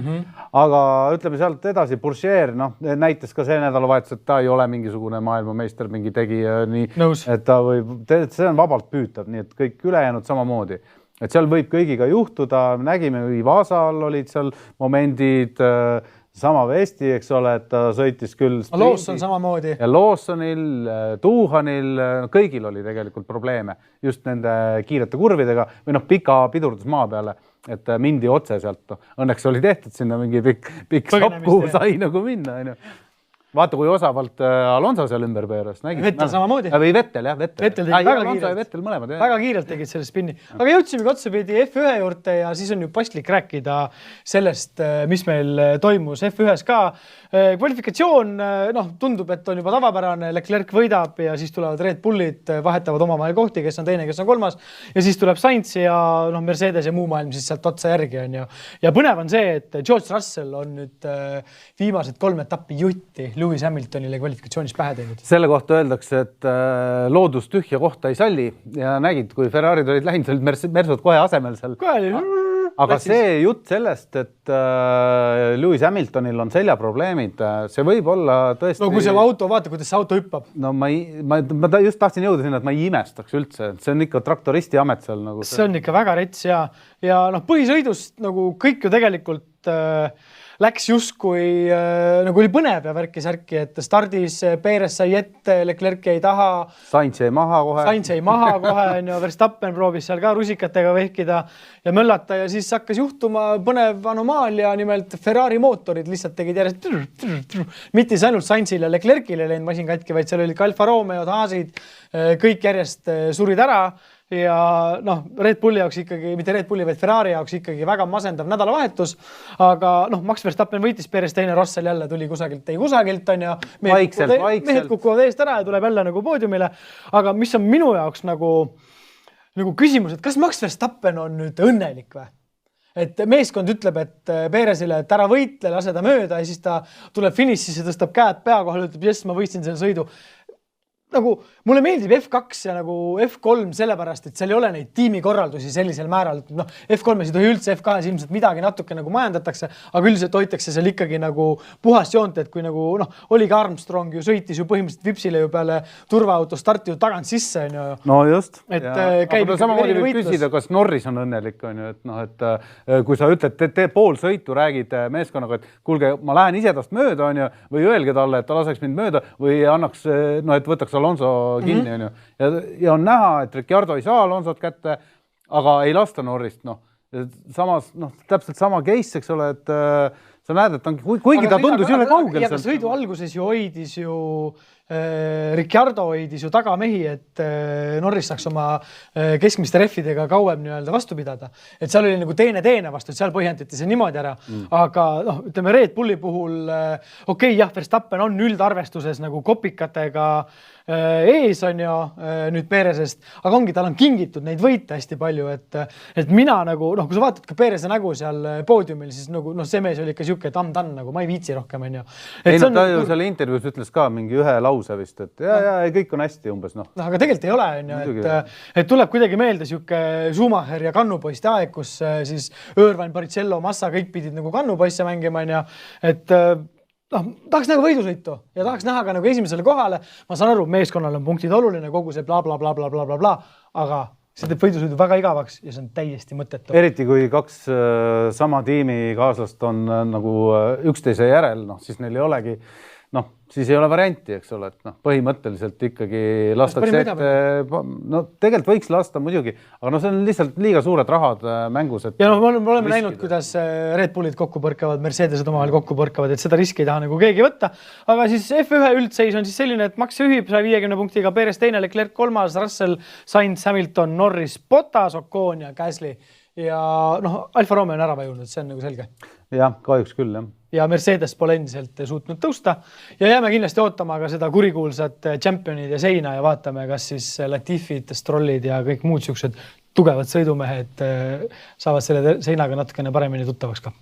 Aga ütleme sealt edasi, Bourchier, näitas ka see nädalavahetus, et ta ei ole mingisugune maailmameister, mingi tegija, nii, et ta võib, see on vabalt püütav, nii et kõik ülejäänud samamoodi. Et seal võib kõigiga juhtuda, nägime, Ivasal olid seal momendid, sama Vesti, eks ole, et ta sõitis küll Lawson samamoodi. Ja Lawsonil, Tuhanil, kõigil oli tegelikult probleeme just nende kiirete kurvidega või pika pidurdus maa peale, et mindi otse sealt. Õnneks oli tehtud sinna mingi pikk sapp, kuhu sai nagu minna. Vaata, kui osavalt Alonso seal ümber pööras. Vettel samamoodi. Või Vettel, jah, Vettel. Vettel tegi väga kiirelt. Vettel mõlemad, jah. Väga kiirelt tegid selle spinni. Aga jõudsimegi otsapidi F1 juurde ja siis on ju paslik rääkida sellest, mis meil toimus F1-s ka. Kvalifikatsioon, tundub, et on juba tavapärane, Leclerc võidab ja siis tulevad Red Bullid, vahetavad omavahel kohti, kes on teine, kes on kolmas ja siis tuleb Sainz ja Mercedes ja muu maailm siis sealt otsa järgi on ju. Ja põnev on see, et George Russell on nüüd viimased 3 etappi jutti Lewis Hamiltonile kvalifikatsioonis pähe teinud. Selle kohta öeldakse, et loodus tühja kohta ei salli ja nägid, kui Ferrarid olid läinud, olid Mersud kohe asemel seal. Aga see jutt sellest, et Lewis Hamiltonil on seljaprobleemid, see võib olla tõesti... No kui see auto, vaata, kuidas see auto hüppab. No ma just tahtsin jõuda sinna, et ma ei imestaks üldse. See on ikka traktoristi amet seal. Nagu see on ikka väga rets ja põhisõidust nagu kõik ju tegelikult läks justkui nagu oli põnev ja värki-särki, et stardis Perez sai ette, Leclerc ei taha. Sainz jäi maha kohe. Sainz jäi maha kohe, Verstappen proovis seal ka rusikatega vehkida ja möllata ja siis hakkas juhtuma põnev anomaalia, nimelt Ferrari mootorid lihtsalt tegid järjest mitte ainult Sainzil ja Leclercil ei läinud masin katki, vaid seal olid ka Alfa Romeo, Haasid, kõik järjest surid ära. Ja Red Bulli jaoks ikkagi, mitte Red Bulli, vaid Ferrari jaoks ikkagi väga masendav nädalavahetus, aga Max Verstappen võitis, Perez teine, Russell jälle tuli kusagilt on ja mehed kukuvad eest ära ja tuleb jälle nagu poodiumile, aga mis on minu jaoks nagu küsimus, et kas Max Verstappen on nüüd õnnelik või? Et meeskond ütleb, et Perezile, et ära võitle, lase ta mööda ja siis ta tuleb finišisse, tõstab käed pea kohal, ütleb, jess, ma võistsin selle sõidu. nagu mulle meeldib F2 ja nagu F3 sellepärast, et seal ei ole neid tiimikorraldusi sellisel määral. Noh, F3-s ei tohi üldse, F2-s ilmselt midagi natuke nagu majandatakse, aga üldiselt hoitakse seal ikkagi nagu puhast joont, et kui nagu oligi Armstrong ju sõitis ju põhimõtteliselt vipsile ju peale turvaauto starti ju tagant sisse. No just. Et käib samamoodi võib küsida, kas Norris on õnnelik, et kui sa ütled, tee pool sõitu, räägid meeskonnaga, et kuulge, ma lähen ise tast mööda, või öelge talle, et ta laseks mind mööda või annaks, et võtaks Alonso kinni, ja on näha, et Ricciardo ei saa Alonsot kätte, aga ei lasta Norrist, samas, täpselt sama case, eks ole, et sa näed, et kuigi ta tundus üle kaugel. Ja sõidu alguses ju hoidis ju Ricciardo hoidis ju tagamehi, et Norris saaks oma keskmiste reffidega kauem vastu pidada. Et seal oli nagu teine vastu, et seal põhjendati see niimoodi ära. Aga ütleme Red Bulli puhul, jah, Verstappen on üldarvestuses nagu kopikatega ees on ju nüüd Peresest, aga ongi, tal on kingitud neid võite hästi palju, et mina nagu, kui sa vaatad ka Perese nägu seal poodiumil, siis nagu, see mees oli ikka siuke tam-tan, nagu ma ei viitsi rohkem, on ju. Ta ju selle intervjuus ütles ka mingi ühe lause vist, et kõik on hästi umbes, aga tegelikult ei ole, on ju, et tuleb kuidagi meelde siuke Schumacher ja kannupoiste aeg, kus siis Irvine, Barrichello, Massa, kõik pidid nagu kannupoisse mängima, on ju, et tahaks nagu võidusõitu ja tahaks näha ka nagu esimesele kohale. Ma saan aru, meeskonnal on punktid oluline, kogu see bla, bla, bla, bla, bla, bla, bla, aga see teeb võidusõidu väga igavaks ja see on täiesti mõttetu. Eriti kui kaks sama tiimi kaaslast on nagu üksteise järel, siis neil ei olegi, siis ei ole varianti, eks ole, et põhimõtteliselt ikkagi lastakse ette, tegelikult võiks lasta muidugi, aga see on lihtsalt liiga suured rahad mängus. Ja me oleme näinud, kuidas Red Bullid kokku põrkavad, Mercedesed omavahel kokku põrkavad, et seda riski ei taha nagu keegi võtta. Aga siis F1 üldseis on siis selline, et Max juhib 150 punktiga, Perez teine, Leclerc kolmas, Russell, Sainz, Hamilton, Norris, Bottas, Ocon ja Gasly. Ja Alfa Romeo on ära vajunud, see on nagu selge. Jah, kahjuks küll, jah. Ja Mercedes pole endiselt suutnud tõusta ja jääme kindlasti ootama ka seda kurikuulsat championid ja seina ja vaatame, kas siis Latifid, Strollid ja kõik muud siuksed tugevad sõidumehed saavad selle seinaga natukene paremini tuttavaks ka.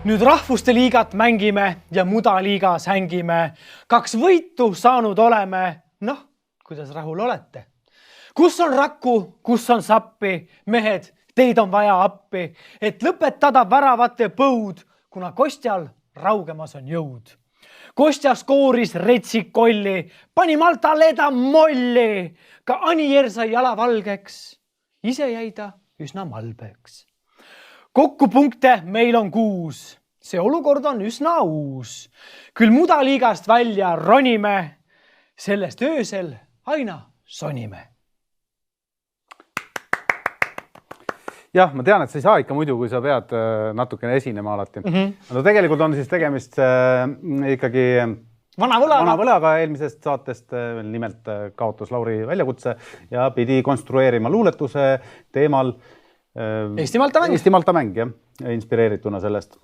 Nüüd rahvuste liigat mängime ja mudaliigas hängime. 2 võitu saanud oleme. Kuidas rahul olete? Kus on Raku, kus on Sappi? Mehed, teid on vaja appi, et lõpetada väravate põud, kuna Kostjal raugemas on jõud. Kostja skooris Retsikolli, pani Malta leda molli, ka Anier sai jala valgeks, ise jäi ta üsna malbeks. Kokku punkte meil on 6. See olukord on üsna uus. Küll mudaliigast välja ronime, sellest öösel aina sonime. Jah, ma tean, et sa ei saa ikka muidu, kui sa pead natukene esinema alati. No tegelikult on siis tegemist ikkagi vana võlaga eelmisest saatest, nimelt kaotas Lauri väljakutse ja pidi konstrueerima luuletuse teemal Eesti-Malta mäng, jah, inspireerituna sellest.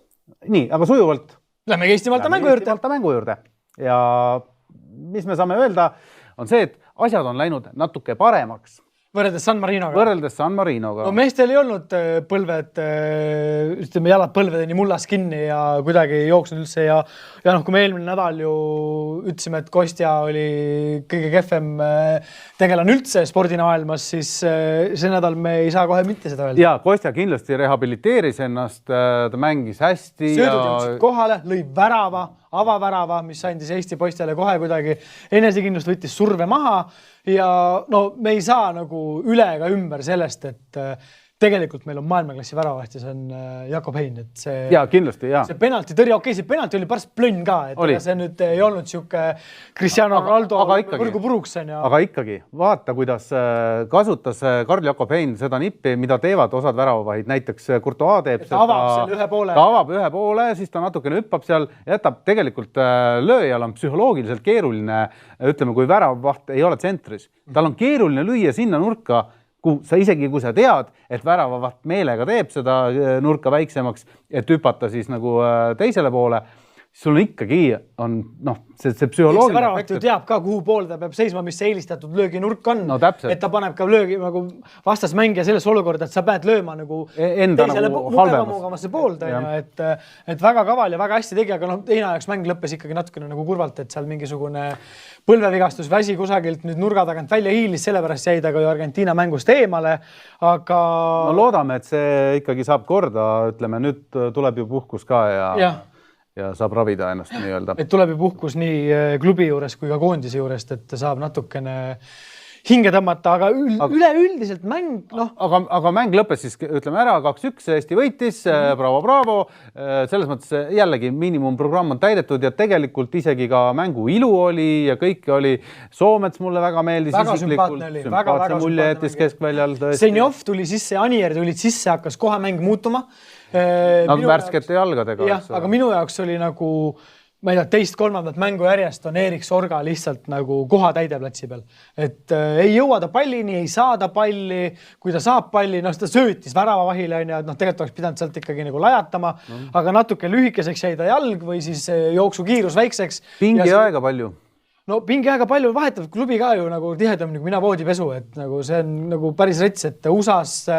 Nii, aga sujuvalt. Lähmegi Eesti-Malta mängu juurde. Ja mis me saame öelda, on see, et asjad on läinud natuke paremaks. Võrreldes San Marinoga. No, meestel ei olnud põlved, jalad põlvedeni mullas kinni ja kuidagi jooksnud üldse ja kui me eelmine nädal ju ütlesime, et Kostja oli kõige kehvem tegelane üldse spordina maailmas, siis see nädal me ei saa kohe mitte seda öelda. Ja, Kostja kindlasti rehabiliteeris ennast, ta mängis hästi. Söödud jõudsid kohale, lõi värava, avavärava, mis andis Eesti poistele kohe kuidagi enesekindlust, võttis surve maha ja me ei saa nagu üle ega ümber sellest, et tegelikult meil on maailmaklassi väravast ja see on Jakob Hein, et see kindlasti, see penalti tõrja, see penalti oli pärast plönn ka, et see nüüd ei olnud siuke Cristiano Ronaldo võrgu puruks. Aga ikkagi, vaata, kuidas kasutas Karl Jakob Hein seda nippi, mida teevad osad väravavahid, näiteks Courtois teeb seda. Ta avab ühe poole, siis ta natukene hüppab seal, jätab tegelikult lööjal on psühholoogiliselt keeruline, ütleme, kui väravavaht ei ole tsentris. Tal on keeruline lüüa sinna nurka, isegi kui sa tead, et väravavaht meelega teeb seda nurka väiksemaks, et hüpata siis nagu teisele poole, sul ikkagi on see psühholoogiline väravat ju teab ka, kuhu poole ta peab seisma, mis see eelistatud lööginurk on. No, täpselt. Et ta paneb ka löögi nagu vastasmängija selles olukorda, et sa pead lööma nagu enda teisele nagu mugavamasse poolde. Et väga kaval ja väga hästi tegi, aga teine ajaks mäng lõppes ikkagi natukene nagu kurvalt, et seal mingisugune põlvevigastus väsi kusagilt nüüd nurga tagant välja hiilis, sellepärast jäi ta ka ju Argentiina mängust eemale. Aga no loodame, et see ikkagi saab korda, ütleme, nüüd tuleb ju puhkus ka ja saab ravida ennast nii-öelda. Et tuleb ju puhkus nii klubi juures kui ka koondise juurest, et saab natukene hinge tõmmata, aga üleüldiselt mäng, Aga mäng lõppes siis, ütleme ära, 2-1, Eesti võitis, bravo. Selles mõttes jällegi miinimumprogramm on täidetud ja tegelikult isegi ka mängu ilu oli ja kõik oli. Soomets mulle väga meeldis. Väga sümpaatne oli. Sümpaatne mulje jättis keskväljal. Senjov tuli sisse, Anier tulid sisse, hakkas kohe mäng muutuma. Nad värskete jalgadega. Jah, aga minu jaoks oli nagu, ma ei tea, teist-kolmandat mängu järjest on Erik Sorga lihtsalt nagu koha täideplatsi peal. Et ei jõua ta pallini, ei saa ta palli, kui ta saab palli, ta söötis värava vahile, tegelikult oleks pidanud sealt ikkagi nagu lajatama, aga natuke lühikeseks jäi ta jalg või siis jooksu kiirus väikseks. Pingi aega palju. No pingi aega palju vahetab klubi ka ju nagu tihedam nagu mina voodipesu, et nagu see on nagu päris rets, et USA-sse,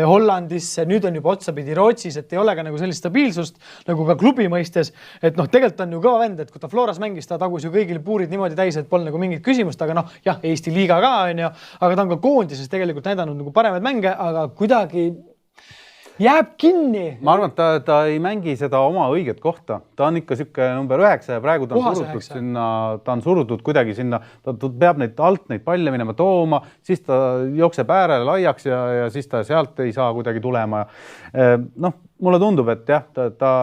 Hollandisse, nüüd on juba otsapidi Rootsis, et ei ole ka nagu sellist stabiilsust nagu ka klubi mõistes, et tegelikult on ju kõva vend, et kui ta Floras mängis, ta tagus ju kõigil puurid niimoodi täis, et pole nagu mingit küsimust, aga jah, Eesti liiga ka on ju, aga ta on ka koondises tegelikult näidanud nagu paremaid mänge, aga kuidagi jääb kinni. Ma arvan, et ta ei mängi seda oma õiget kohta. Ta on ikka siuke number 9 ja praegu ta on surutud kuidagi sinna. Ta peab alt neid palle minema tooma, siis ta jookseb äärele laiaks ja siis ta sealt ei saa kuidagi tulema. Mulle tundub, et jah, ta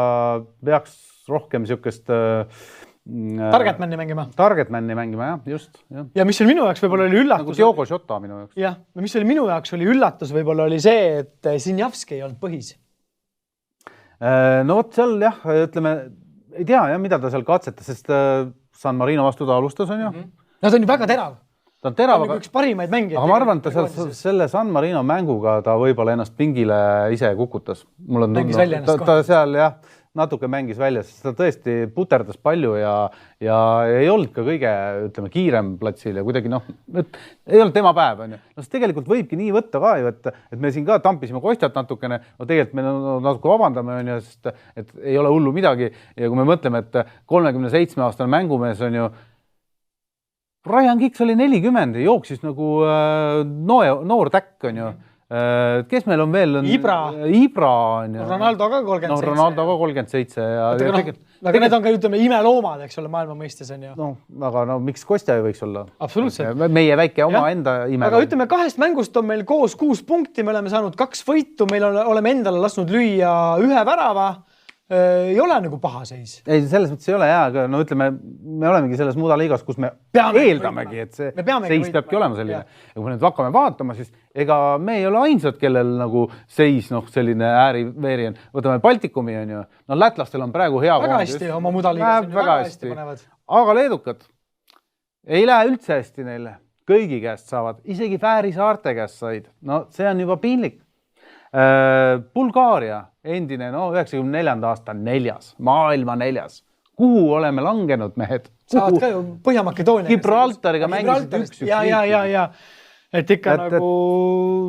peaks rohkem siukest Targetmanni mängima, jah, just. Ja mis oli minu jaoks võib-olla oli üllatus. Nagu Diogo Jota minu jaoks. Jah, mis oli minu jaoks oli üllatus võib-olla oli see, et Sinjavski ei olnud põhis. No vot seal jah, ütleme, ei tea jah, mida ta seal katsetas, sest San Marino vastu ta alustas on ju. No ta on ju väga terav. Ta on terav, üks parimaid mängijaid. Aga ma arvan, et selle San Marino mänguga ta võib-olla ennast pingile ise kukutas. Mängis välja ennast kohta. Ta seal jah, natuke mängis välja, sest ta tõesti puterdas palju ja ei olnud ka kõige, ütleme, kiirem platsil ja kuidagi ei olnud tema päev. Sest tegelikult võibki nii võtta ka ju, et me siin ka tampisime Kostjat natukene, tegelikult me natuke vabandame, sest et ei ole hullu midagi ja kui me mõtleme, et 37-aastane mängumees on ju Ryan Giggs oli 40 ja jooksis nagu noor täkk on ju. Kes meil on veel? Ibra on ju. Ronaldo ka 37. No Ronaldo ka 37. Aga need on ka, ütleme, imeloomad, eks ole, maailma mõistes on ju. Aga miks Kostja ei võiks olla? Absoluutselt. Meie väike oma enda ime. Aga ütleme, 2 mängust on meil koos 6 punkti, me oleme saanud 2 võitu, meil oleme endale lasknud lüüa 1 värava. Ei ole nagu paha seis. Ei, selles mõttes ei ole hea, aga ütleme, me olemegi selles mudaliigas, kus me eeldamegi, et see seis peabki olema selline. Ja kui nüüd hakkame vaatama, siis ega me ei ole ainsad, kellel nagu seis selline ääri-veeri on. Võtame Baltikumi on ju. Lätlastel on praegu hea väga hästi oma mudaliigas. Väga hästi. Aga leedukad ei lähe üldse hästi neile. Kõigi käest saavad, isegi Fääri saarte käest said. See on juba piinlik. Bulgaaria endine 94. aasta 4. maailma 4. Kuhu oleme langenud mehed? Saad ka ju Põhja-Makedoonia. Gibraltariga mängisid 1-1. Ja. Et ikka nagu...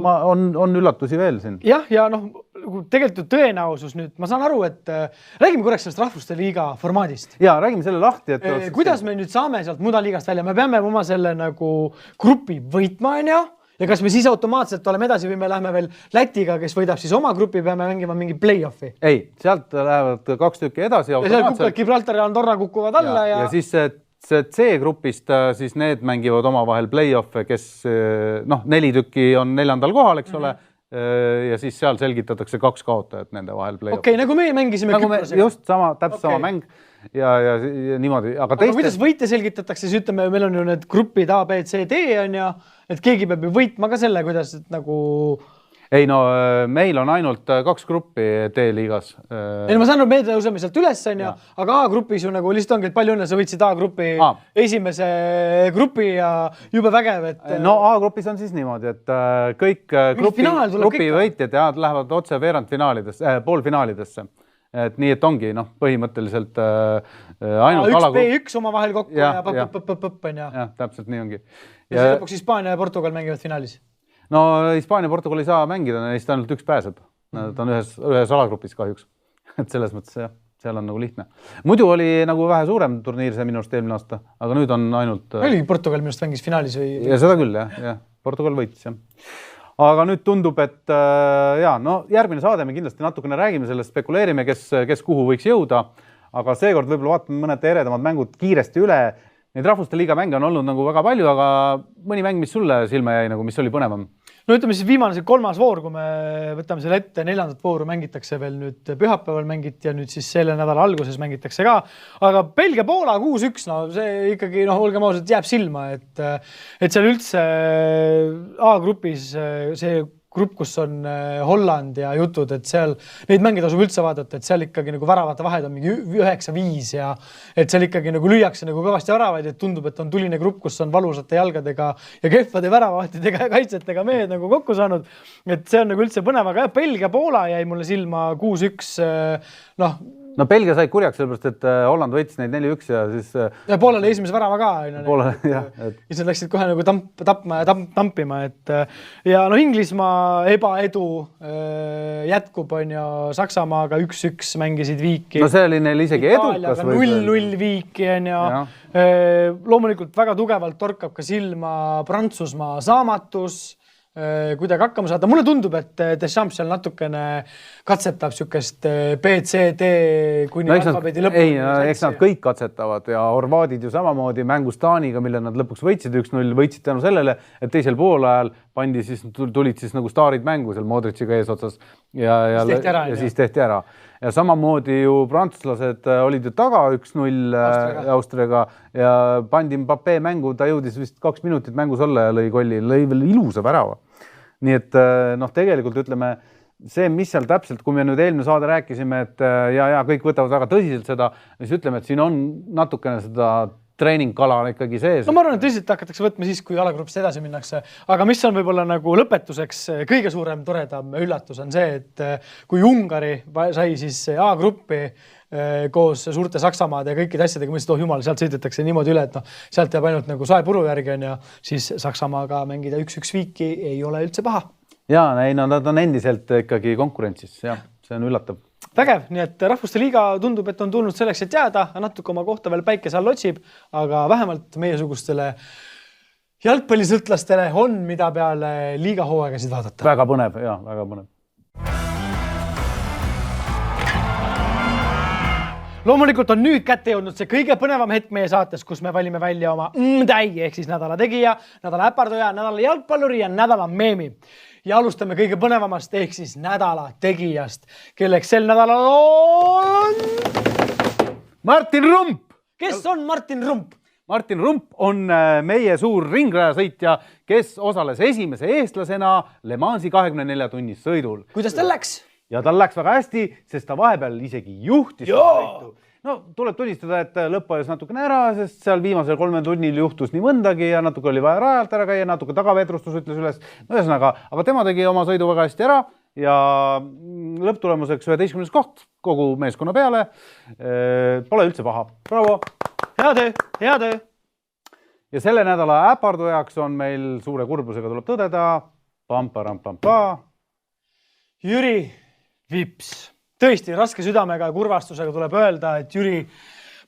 On üllatusi veel siin. Jah, ja tegelikult tõenäosus nüüd, ma saan aru, et räägime korraks sellest rahvuste liiga formaadist. Ja, räägime selle lahti. Kuidas me nüüd saame sealt mudaliigast välja? Me peame oma selle nagu grupi võitma, on ja? Ja kas me siis automaatselt oleme edasi või me lähme veel Lätiga, kes võidab siis oma grupi, peame mängima mingi play-offi? Ei, sealt lähevad 2 tükki edasi. Ja seal kukuvad Gibraltar ja Andorra kukuvad alla. Ja siis see C-grupist siis need mängivad oma vahel play-offe, kes 4 tükki on 4. kohal, eks ole. Ja siis seal selgitatakse 2 kaotajat nende vahel play-offi. Okei, nagu me mängisime Küprosega. Just täpselt sama mäng. Ja niimoodi. Aga kuidas võite selgitatakse, siis ütleme, meil on ju need grupid A, B, C, D on ja, et keegi peab ju võitma ka selle, kuidas nagu... Ei meil on ainult 2 gruppi D-liigas. Ei ma saan aru, me tõuseme sealt üles on ja, aga A-grupis ju nagu lihtsalt ongi, et palju õnne, sa võitsid A-grupi esimese grupi ja jube vägev, et... A-grupis on siis niimoodi, et kõik grupi võitjad lähevad otse veerandfinaalidesse, poolfinaalidesse. et nii, et ongi põhimõtteliselt ainult üks alagrupp. B1 omavahel kokku ja põpp on ja. Jah, täpselt nii ongi. Ja siis lõpuks Hispaania ja Portugal mängivad finaalis. No Hispaania ja Portugal ei saa mängida, neist ainult üks pääseb. Ta on ühes alagrupis kahjuks. Et selles mõttes jah, seal on nagu lihtne. Muidu oli nagu vähe suurem turniir see minu arust eelmine aasta, aga nüüd on ainult... Oli Portugal minust mängis finaalis või... Ja seda küll, jah. Portugal võitis, jah. Aga nüüd tundub, et järgmine saade me kindlasti natukene räägime sellest, spekuleerime, kes kuhu võiks jõuda, aga seekord võib-olla vaatame mõned eredamad mängud kiiresti üle. Neid rahvuste liiga mänge on olnud nagu väga palju, aga mõni mäng, mis sulle silma jäi, nagu, mis oli põnevam? No ütleme siis viimane see 3. voor, kui me võtame selle ette, 4. vooru mängitakse veel nüüd pühapäeval mängiti ja nüüd siis selle nädala alguses mängitakse ka. Aga Belgia-Poola 6-1, no see ikkagi, olgem ausalt, jääb silma, et seal üldse A-grupis see grupp, kus on Holland ja jutud, et seal neid mänge tasub üldse vaadata, et seal ikkagi nagu väravate vahed on mingi 9-5 ja et seal ikkagi nagu lüüakse nagu kõvasti väravaid, et tundub, et on tuline grupp, kus on valusate jalgadega ja kehvade väravavahtidega ja kaitsetega mehed nagu kokku saanud. Et see on nagu üldse põnev, aga Belgia-Poola jäi mulle silma 6-1, No Belgia sai kurjaks sellepärast, et Holland võitis neid 4-1 ja siis... Ja Poolale esimese värava ka. Poolale, jah. Siis nad läksid kohe nagu tampima. Ja Inglismaa ebaedu jätkub on ja Saksamaaga 1-1 mängisid viiki. No see oli neil isegi edukas. 0-0 viiki on ja loomulikult väga tugevalt torkab ka silma Prantsusmaa saamatus. Kuidagi hakkama saada. Mulle tundub, et Deschamps seal natukene katsetab sükest B-C-D kuni alfabeedi lõpuni. Eks nad kõik katsetavad ja horvaadid ju samamoodi mängus Taaniga, mille nad lõpuks võitsid 1-0, võitsid tänu sellele, et teisel poolajal tulid siis nagu staarid mängu seal Modriciga eesotsas ja siis tehti ära. Ja samamoodi ju prantslased olid ju taga 1-0 Austriaga ja pandi Mbappé mängu, ta jõudis vist 2 minutit mängus olla ja lõi kolli, lõi veel ilusa värava. Nii et tegelikult ütleme, see, mis seal täpselt, kui me nüüd eelmine saade rääkisime, et ja kõik võtavad väga tõsiselt seda, siis ütleme, et siin on natukene seda treeningkala on ikkagi sees. No ma arvan, et tõsiselt hakatakse võtma siis, kui alagrupist edasi minnakse. Aga mis on võib-olla nagu lõpetuseks kõige suurem toredam üllatus on see, et kui Ungari sai siis A-gruppi koos suurte Saksamaad ja kõikide asjadega, mõistad, jumal, sealt sõidetakse niimoodi üle, et sealt jääb ainult nagu saepuru järgi on ja siis Saksamaaga mängida 1-1 viiki ei ole üldse paha. Jaa, nad on endiselt ikkagi konkurentsis, jah, see on üllatav. Vägev, nii et rahvuste liiga tundub, et on tulnud selleks, et jääda, natuke oma kohta veel päikese all otsib, aga vähemalt meiesugustele jalgpallisõltlastele on, mida peale liiga hooaegasid vaadata. Väga põnev, jah, väga põnev. Loomulikult on nüüd kätte jõudnud see kõige põnevam hetk meie saates, kus me valime välja oma täi ehk siis nädala tegija, nädala äparduja, nädala jalgpalluri ja nädala meemi. Ja alustame kõige põnevamast ehk siis nädala tegijast, kelleks sel nädalal on... Martin Rump! Kes on Martin Rump? Martin Rump on meie suur ringrajasõitja, kes osales esimese eestlasena Le Mansi 24 tunnis sõidul. Kuidas tal läks? Ja tal läks väga hästi, sest ta vahepeal isegi juhtis. No, tuleb tunnistada, et lõpp ajas natukene ära, sest seal viimasel 3 tunnil juhtus nii mõndagi ja natuke oli vaja rajalt ära käia, natuke tagavedrustus ütles üles. No ühesõnaga, aga tema tegi oma sõidu väga hästi ära ja lõpptulemuseks 11. koht kogu meeskonna peale. Pole üldse paha. Bravo! Hea töö! Ja selle nädala äpardujaks on meil suure kurbusega tuleb tõdeda Jüri Vips. Tõesti, raske südamega ja kurvastusega tuleb öelda, et Jüri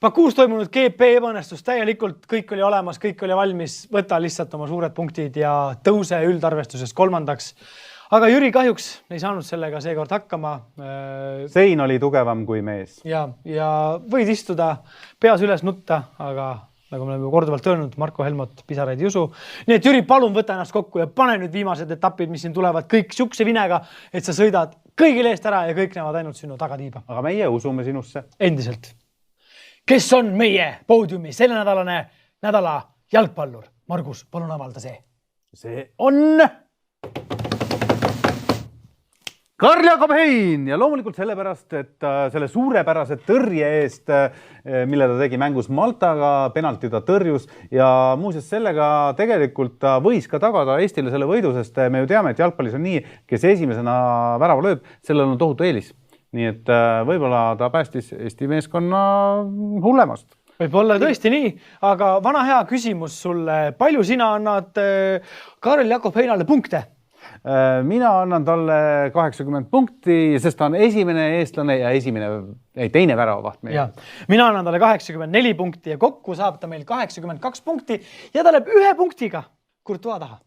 Bakuus toimunud GP ebaõnnestus täielikult, kõik oli olemas, kõik oli valmis, võta lihtsalt oma suured punktid ja tõuse üldarvestusest 3. Aga Jüri kahjuks ei saanud sellega seekord hakkama. Sein oli tugevam kui mees. Ja võid istuda, peas üles nutta, aga nagu me oleme korduvalt öelnud, Marko Helmut pisaraid ei usu. Nii et Jüri, palun võta ennast kokku ja pane nüüd viimased etapid, mis siin tulevad kõik sukse vinega, et sa sõidad kõigil eest ära ja kõik näevad ainult sinu tagatiiba. Aga meie usume sinusse. Endiselt. Kes on meie poodiumi selle nädala jalgpallur? Margus, palun avalda see. See on Karl Jakob Hein ja loomulikult sellepärast, et selle suurepärase tõrje eest, mille ta tegi mängus Maltaga, penalti ta tõrjus ja muuseas sellega tegelikult ta võis ka tagada Eestile selle võidu, sest me ju teame, et jalgpallis on nii, kes esimesena värava lööb, sellel on tohutu eelis. nii et võib-olla ta päästis Eesti meeskonna hullemast. Võib-olla tõesti nii, aga vana hea küsimus sulle. Palju sina annad Karel Jakob Heinale punkte? Mina annan talle 80 punkti, sest ta on esimene eestlane ja teine väravavaht meil. Mina annan talle 84 punkti ja kokku saab ta meil 82 punkti ja ta läheb 1 punktiga Courtois taha.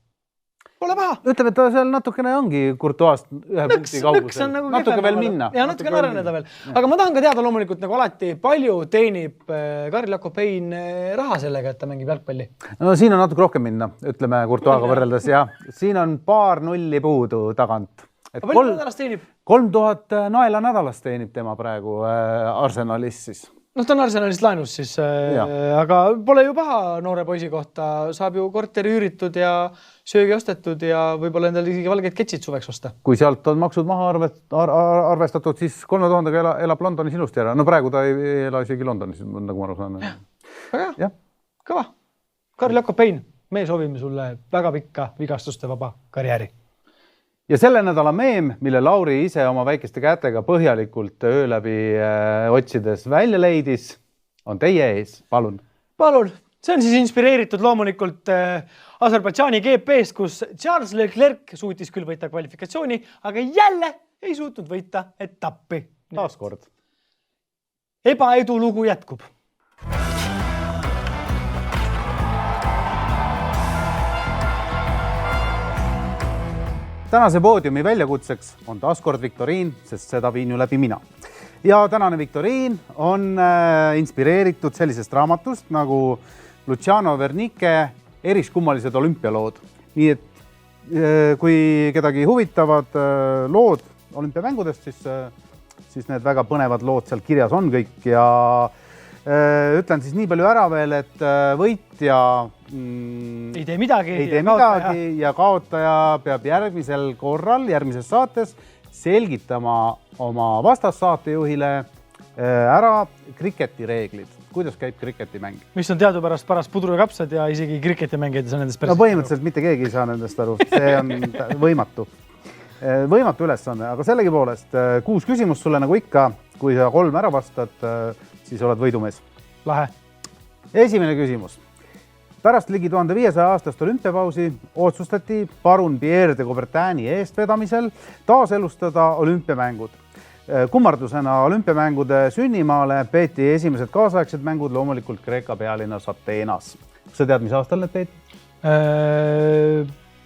Pole paha. Ütleme, et ta seal natukene ongi Courtois'st 1 punkti kaugusel. Nagu natuke veel minna. Ja natuke areneda veel. Aga ma tahan ka teada loomulikult nagu alati, palju teenib Karel Jakob Hein raha sellega, et ta mängib jalgpalli? No siin on natuke rohkem minna, ütleme Courtois'ga võrreldes. Ja siin on paar nulli puudu tagant. Aga palju nädalas teenib? 3000 naela nädalas teenib tema praegu Arsenalis siis. No ta on Arsenalist laenus siis, aga pole ju paha noore poisi kohta. Saab ju korteri üüritud ja söögi ostetud ja võib-olla endal isegi valgeid ketsid suveks osta. Kui sealt on maksud maha arvestatud, siis 3000 elab Londonis ilusti ära. No praegu ta ei ela isegi Londonis, nagu ma aru saan. Väga kõva. Karel Jakob Hein, me soovime sulle väga pikka vigastuste vaba karjääri. Ja selle nädala meem, mille Lauri ise oma väikeste kätega põhjalikult öö läbi otsides välja leidis, on teie ees. Palun. Palun. See on siis inspireeritud loomulikult Aserbaidžaani GP-st, kus Charles Leclerc suutis küll võita kvalifikatsiooni, aga jälle ei suutnud võita etappi. Taaskord. Ebaedu lugu jätkub. Tänase poodiumi väljakutseks on taaskord viktoriin, sest seda viin ju läbi mina. Ja tänane viktoriin on inspireeritud sellisest raamatust nagu Luciano Vernike Eriskummalised olümpialood. Nii et kui kedagi huvitavad lood olümpiamängudest, siis need väga põnevad lood seal kirjas on kõik ja ütlen siis nii palju ära veel, et võitja ei tee midagi ja kaotaja peab järgmisel korral, järgmises saates selgitama oma vastassaatejuhile ära kriketi reeglid. Kuidas käib kriketimäng? Mis on teadupärast paras pudru ja kapsad ja isegi kriketimängijad on nendest päris. No põhimõtteliselt mitte keegi ei saa nendest aru. See on võimatu. Võimatu ülesanne, aga sellegi poolest 6 küsimust sulle nagu ikka, kui sa 3 ära vastad, siis oled võidumees. Lahe. Esimene küsimus. Pärast ligi 1500 aastast olümpiapausi otsustati parun Pierre de Coubertini eestvedamisel taaselustada olümpiamängud. Kummardusena olümpiamängude sünnimaale peeti esimesed kaasaegsed mängud loomulikult Kreeka pealinnas Ateenas. Kas sa tead, mis aastal need peeti?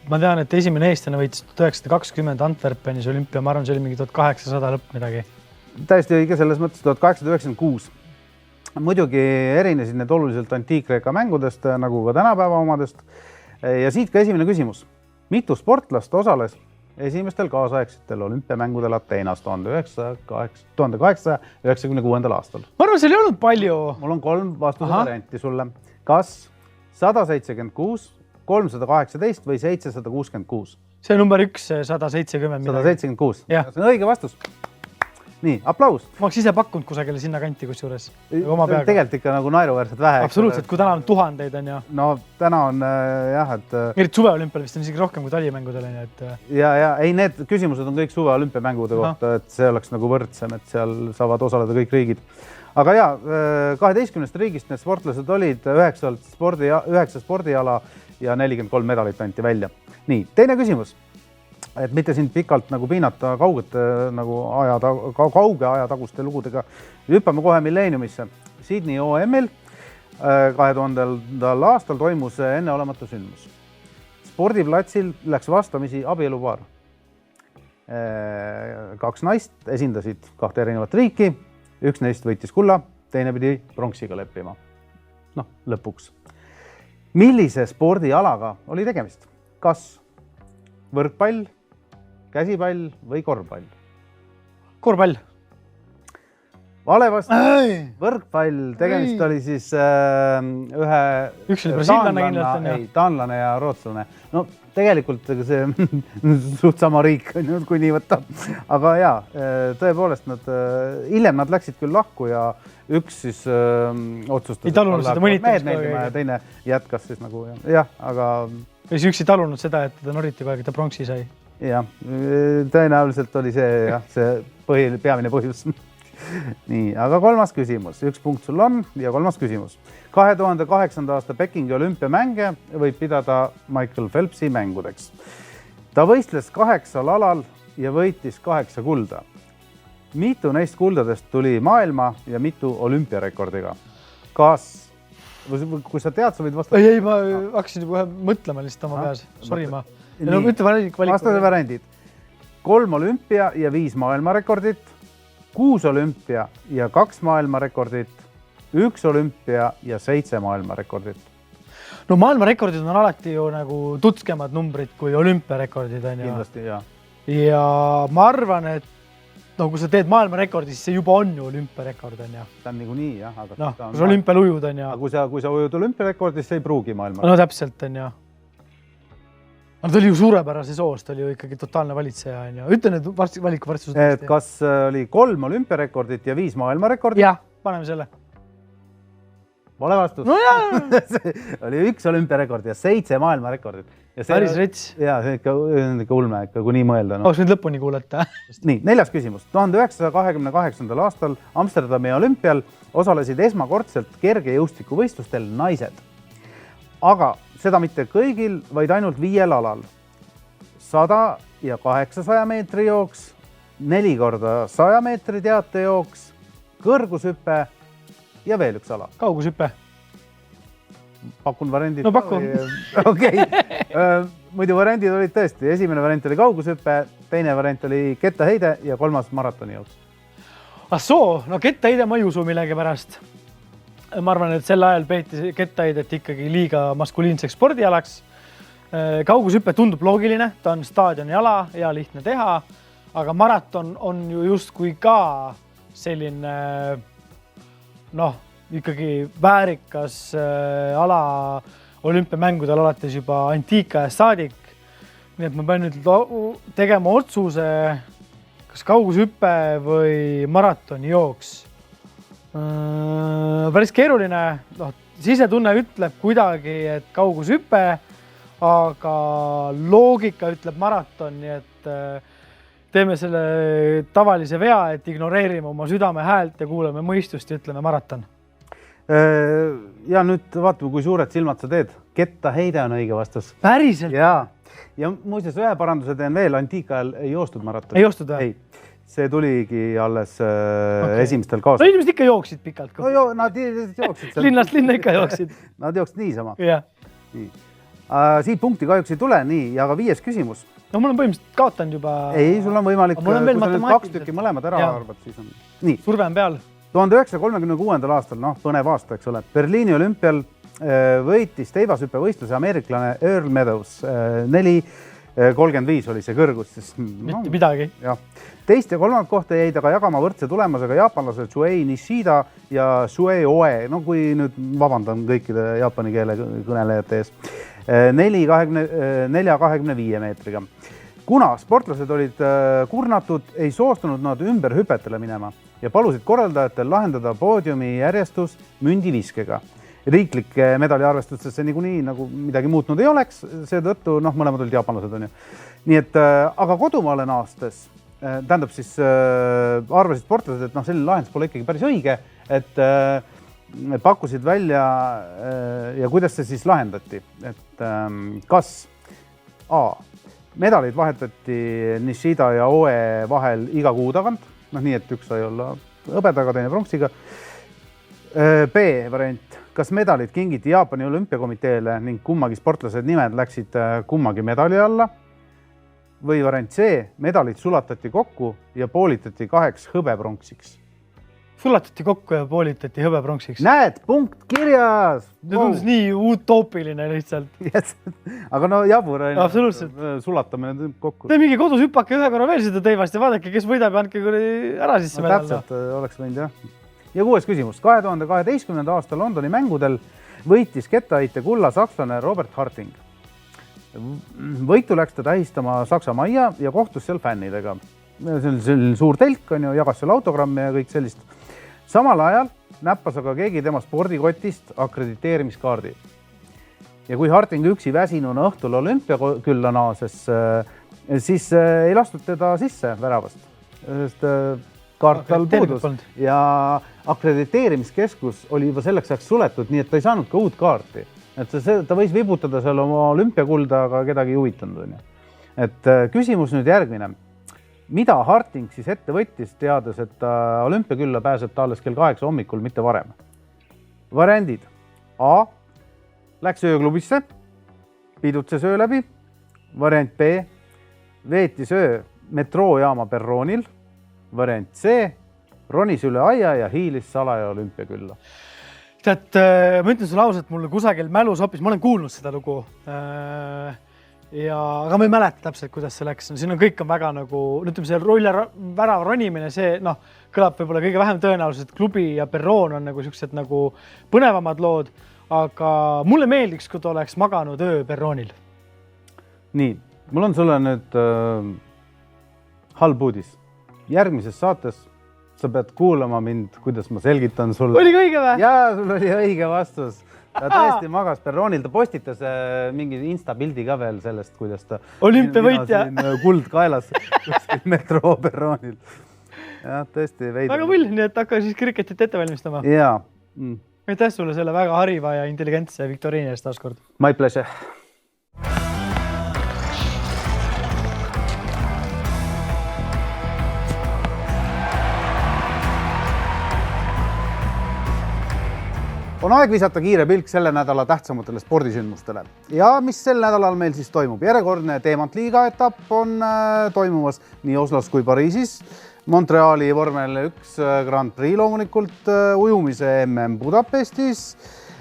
Ma tean, et esimene eestlane võitis 1920 Antwerpenis olümpia, ma arvan, see oli mingi 1800 lõpp midagi. Täiesti õige, selles mõttes 1896. Muidugi erinesid need oluliselt antiik-Kreeka mängudest, nagu ka tänapäeva omadest. Ja siit ka esimene küsimus. Mitu sportlast osales esimestel kaasaegsetel olümpiamängudel Ateenas 1896. aastal? Ma arvan, seal ei olnud palju. Mul on 3 vastuse varianti sulle. Kas 176, 318 või 766? See number 1, 170. 176. See on õige vastus. Nii, aplaus. Ma oleks ise pakkunud kusagile sinna kanti kusjuures. Tegelikult ikka nagu naeruväärselt vähe. Absoluutselt, kui täna on tuhandeid on ju. No täna on jah, et... Eriti suveolümpial vist on isegi rohkem kui talimängudel. Ja ei, need küsimused on kõik suveolümpiamängude kohta, et see oleks nagu võrdsem, et seal saavad osaleda kõik riigid. Aga ja, 12 riigist need sportlased olid 9 spordiala ja 43 medalit anti välja. Nii, teine küsimus. Et mitte sind pikalt nagu piinata kauge aja taguste lugudega. Hüppame kohe milleeniumisse. Sydney OM-il 2000. aastal toimus enneolematu sündmus. Spordiplatsil läks vastamisi abielupaar. 2 naist esindasid 2 erinevat riiki. Üks neist võitis kulla, teine pidi pronksiga leppima. Noh, lõpuks. Millise spordialaga oli tegemist? Kas võrkpall, käsipall või korvpall? Korvpall. Vale vastus. Võrkpall, tegemist oli siis ühe üks oli brasiillane kindlalt. Ei, taanlane ja rootslane. No tegelikult see suht sama riik on ju, kui nii võtta. Aga jaa, tõepoolest hiljem nad läksid küll lahku ja üks siis otsustas. Ei talunud seda mõnitamist. Ja teine jätkas siis nagu jah, aga... Või üks ei talunud seda, et ta noriti kogu aeg, et ta pronksi sai. jah, tõenäoliselt oli see jah, see peamine põhjus. Nii, aga kolmas küsimus. 1 punkt sul on ja kolmas küsimus. 2008. aasta Pekingi olümpiamänge võib pidada Michael Phelpsi mängudeks. Ta võistles 8 alal ja võitis 8 kulda. Mitu neist kuldadest tuli maailma ja mitu olümpiarekordiga? Kas, kui sa tead, sa võid vastata? Ei, ma hakkasin juba mõtlema lihtsalt oma peas. Sorry, ma. No, vastase variandid. 3 olümpia ja 5 maailmarekordit, 6 olümpia ja 2 maailmarekordit, 1 olümpia ja 7 maailmarekordit. No maailmarekordid on alati ju nagu tutskemad numbrid kui olümpiarekordid. Kindlasti, jah. Ja ma arvan, et no, kui sa teed maailmarekordi, siis see juba on ju olümpiarekord. Ta on nii, jah. Aga no, kui sa olümpial ujud. Aga kui sa ujud olümpiarekordis, see ei pruugi maailma. No täpselt on, jah. No, ta oli ju suurepärase soost, ta oli ju ikkagi totaalne valitseja. Ütle nüüd valiku varsti. Kas oli 3 olümpiarekordit ja 5 maailmarekordit? Jah, paneme selle. Vale vastus. No jah. oli 1 olümpiarekord ja 7 maailmarekordit. Päris rets. Jaa, see on ikka ulme, kui nii mõelda. Oleks nüüd lõpuni kuulata. Nii, 4. küsimus. 1928. aastal Amsterdami olümpial osalesid esmakordselt kergejõustikuvõistlustel naised. Aga seda mitte kõigil, vaid ainult 5 alal. 100 ja 800 meetri jooks, 4 korda 100 meetri teatejooks, kõrgushüpe ja veel 1 ala. Kaugushüpe. Pakun variandid. No pakun. Okei. Muidu variandid olid tõesti. Esimene variant oli kaugushüpe, teine variant oli kettaheide ja 3. maratoni jooks. Soo, no kettaheide ma ei usu millegi pärast. Ma arvan, et sel ajal peeti kettaheidet ikkagi liiga maskuliinseks spordialaks. Kaugushüpe tundub loogiline, ta on staadioni ala, hea lihtne teha, aga maraton on ju just kui ka selline ikkagi väärikas ala olümpiamängudel alates juba antiikaja saadik. Nii et ma pean nüüd tegema otsuse, kas kaugushüpe või maratoni jooks. Päris keeruline, sisetunne ütleb kuidagi, et kaugushüpe, aga loogika ütleb maraton, nii et teeme selle tavalise vea, et ignoreerime oma südame häält ja kuuleme mõistust ja ütleme maraton. Ja nüüd vaatame, kui suured silmad sa teed. Kettaheide on õige vastus. Päriselt? Ja muuseas, ühe paranduse teen veel, antiikajal ei joostud maraton. Ei joostud või? Ei. See tuligi alles esimestel kaasa. No inimesed ikka jooksid pikalt. No nad jooksid. Linnast linna ikka jooksid. Nad jooksid niisama. Jah. Siit punkti kahjuks ei tule, nii, ja ka 5. küsimus. No mul on põhimõtteliselt kaotanud juba... Ei, sul on võimalik, kui sa nüüd 2 tükki mõlemad ära arvad, siis on... Nii. Surve on peal. 1936. aastal, põnev aasta, eks ole, Berliini olümpial võitis teivashüppe võistluse ameeriklane Earl Meadows. 4.35 oli see kõrgus. Mitte midagi. Jah. Teist ja 3. kohta jäid aga jagama võrdse tulemusega jaapanlased Shuei Nishida ja Shuei Oe. No kui nüüd vabandan kõikide jaapani keele kõnelejate ees. 4.25 meetriga. Kuna sportlased olid kurnatud, ei soostunud nad ümber hüpetele minema ja palusid korraldajatel lahendada poodiumi järjestus mündiviskega. Riiklike medaliarvestustesse niikuinii nagu midagi muutnud ei oleks, seetõttu mõlemad olid jaapanlased on ju. Nii et, aga kodumaale naastes, tähendab siis arvasid sportlased, et selline lahendus pole ikkagi päris õige, et pakkusid välja ja kuidas see siis lahendati, et kas A, medaleid vahetati Nishida ja Oe vahel iga kuu tagant, nii et üks sai olla hõbedaga, teine pronksiga. B variant, kas medalid kingiti Jaapani olümpiakomiteele ning kummagi sportlased nimed läksid kummagi medali alla? Või variant C, medalid sulatati kokku ja poolitati 2 hõbepronksiks. Sulatati kokku ja poolitati hõbepronksiks. Näed, punkt kirjas! See tundus nii utoopiline lihtsalt. Yes. Aga no jabur on. Absoluutselt. Sulatame kokku. Te mingi kodus hüppake ühe korra veel seda teivast ja vaadake, kes võidab ja andke ära siis see medal. Täpselt oleks võinud, jah. Ja 6. küsimus. 2012. aasta Londoni mängudel võitis kettaheite kulla sakslane Robert Harting. Võitu läks ta tähistama Saksa majja ja kohtus seal fännidega. See on suur telk, on ju, jagas seal autogramme ja kõik sellist. Samal ajal näppas aga keegi tema spordikotist akrediteerimiskaardi. Ja kui Harting üksi väsinuna õhtul olümpiakülla naases, siis ei lastud teda sisse väravast, sest kaart tal puudus ja akrediteerimiskeskus oli juba selleks ajaks suletud, nii et ta ei saanud ka uut kaarti. Et ta võis vibutada seal oma olümpiakulda, aga kedagi ei huvitanud. Et küsimus nüüd järgmine. Mida Harting siis ette võttis, teades, et ta olümpiakülla pääseb ta alles kell 8 hommikul, mitte varem? Variandid. A. Läks ööklubisse, pidutses öö läbi. Variant B. Veetis öö metroojaama perroonil. Variant C. Ronis üle aia ja hiilis salaja olümpiakülla. Tead, ma ütlen sulle ausalt, mulle kusagil mälus hoopis, ma olen kuulnud seda lugu. Aga ma ei mäleta täpselt, kuidas see läks. Siin on kõik on väga nagu, ütleme see värava ronimine, see kõlab võib-olla kõige vähem tõenäoliselt, klubi ja perroon on nagu sellised nagu põnevamad lood, aga mulle meeldiks, kui ta oleks maganud öö perroonil. Nii, mul on sulle nüüd halb uudis. Järgmises saates sa pead kuulama mind, kuidas ma selgitan sulle. Oli õige või? Jaa, sul oli õige vastus. Ta tõesti magas perroonil, ta postitas mingi Insta-pildi ka veel sellest, kuidas ta olümpiavõitja kuld kaelas metroo perroonil. Jah, tõesti veidi. Väga pull, nii et hakka siis kriketit ette valmistama. Jaa. Aitäh sulle selle väga hariva ja intelligentse viktoriini eest taas kord. My pleasure. On aeg visata kiire pilk selle nädala tähtsamatele spordisündmustele. Ja mis sel nädalal meil siis toimub? Järjekordne Teemantliiga etapp on toimumas nii Oslos kui Pariisis. Montreali vormel 1 Grand Prix loomulikult, ujumise MM Budapestis,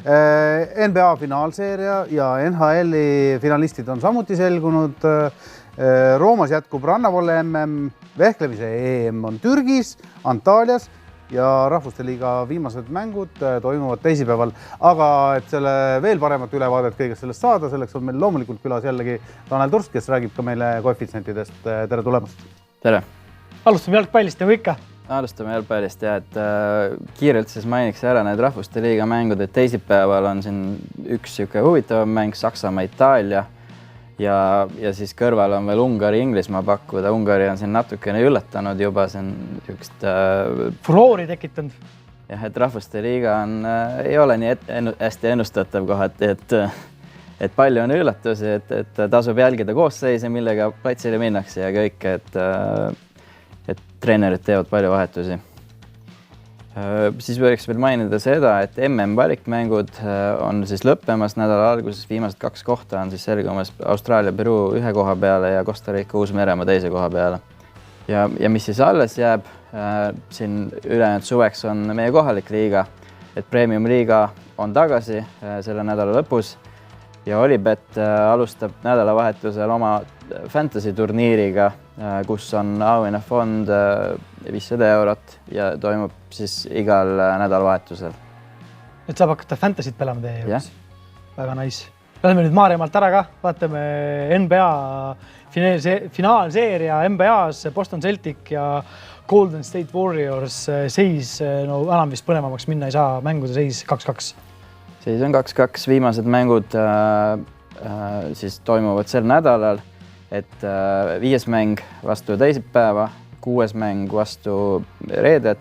NBA finaalseeria ja NHL-i finalistid on samuti selgunud. Roomas jätkub rannavolle MM, vehklemise EM on Türgis, Antaalias ja Rahvuste Liiga viimased mängud toimuvad teisipäeval. Aga et selle veel paremat ülevaadet kõigest sellest saada, selleks on meil loomulikult külas jällegi Tanel Turst, kes räägib ka meile koefitsientidest. Tere tulemast! Tere! Alustame jalgpallist nagu ikka. Alustame jalgpallist, et kiirelt siis mainiks ära need Rahvuste Liiga mängud, et teisipäeval on siin üks huvitav mäng Saksamaa-Itaalia ja siis kõrval on veel Ungari-Inglismaa pakkuda. Ungari on siin natukene üllatanud juba, see on niisugust furoori tekitanud. Jah, et Rahvuste Liiga ei ole nii hästi ennustatav kohati, et palju on üllatusi, et tasub jälgida koosseise, millega platsile minnakse ja kõik, et treenerid teevad palju vahetusi. Siis võiks veel mainida seda, et MM valikmängud on siis lõppemas nädala alguses, viimased 2 kohta on siis selgumas Austraalia, Peru 1 koha peale ja Costa Rica, Uus-Meremaa 2 koha peale. Ja mis siis alles jääb, siin ülejäänud suveks on meie kohalik liiga, et Premium liiga on tagasi selle nädala lõpus ja Olibet alustab nädalavahetusel oma fantasy turniiriga, kus on auhinnafond 500 eurot ja toimub siis igal nädalavahetusel. Et saab hakata fantasyt pelama teie juures. Väga nice. Lähme nüüd Maarjamaalt ära ka, vaatame NBA finaalseeria NBA-s Boston Celtic ja Golden State Warriors seis, enam vist põnevamaks minna ei saa, mängude seis 2-2. Seis on 2-2, viimased mängud siis toimuvad sel nädalal, et 5. mäng vastu teisipäeva, 6. mäng vastu reedet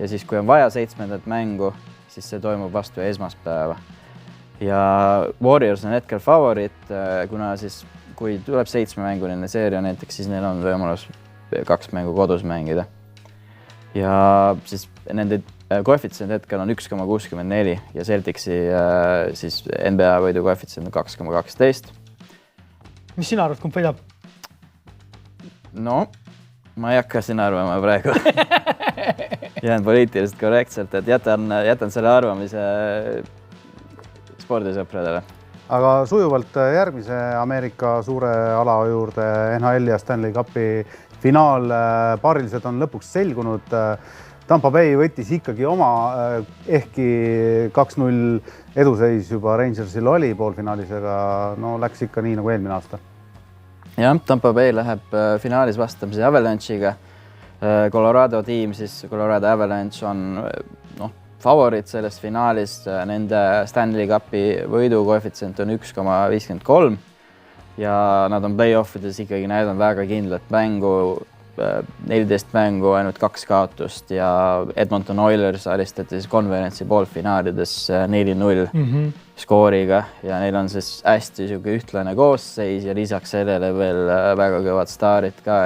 ja siis kui on vaja 7. mängu, siis see toimub vastu esmaspäeva. Ja Warriors on hetkel favoriit, kuna siis kui tuleb 7-mänguline seeria näiteks, siis neil on võimalus 2 mängu kodus mängida. Ja siis nende koefitsient hetkel on 1,64 ja Celticsi siis NBA võidu koefitsient on 2,12. Mis sina arvad, kumb võidab? No, ma ei hakka siin arvama praegu. Jään poliitiliselt korrektselt, et jätan selle arvamise spordisõpradele. Aga sujuvalt järgmise Ameerika suure ala juurde NHL ja Stanley Cupi finaalpaarilised on lõpuks selgunud. Tampa Bay võttis ikkagi oma, ehkki 2-0 eduseis juba Rangersil oli poolfinaalis, aga läks ikka nii nagu eelmine aasta. Jah, Tampa Bay läheb finaalis vastamise Avalanche'iga. Colorado tiim, siis Colorado Avalanche on favoriit sellest finaalis. Nende Stanley Cupi võidu koefitsient on 1,53 ja nad on play-offides ikkagi näidanud väga kindlat mängu, 14 mängu, ainult 2 kaotust ja Edmonton Oilers alistati siis konverentsi poolfinaalides 4-0 skooriga ja neil on siis hästi ühtlane koosseis ja lisaks sellele veel väga kõvad staarid ka,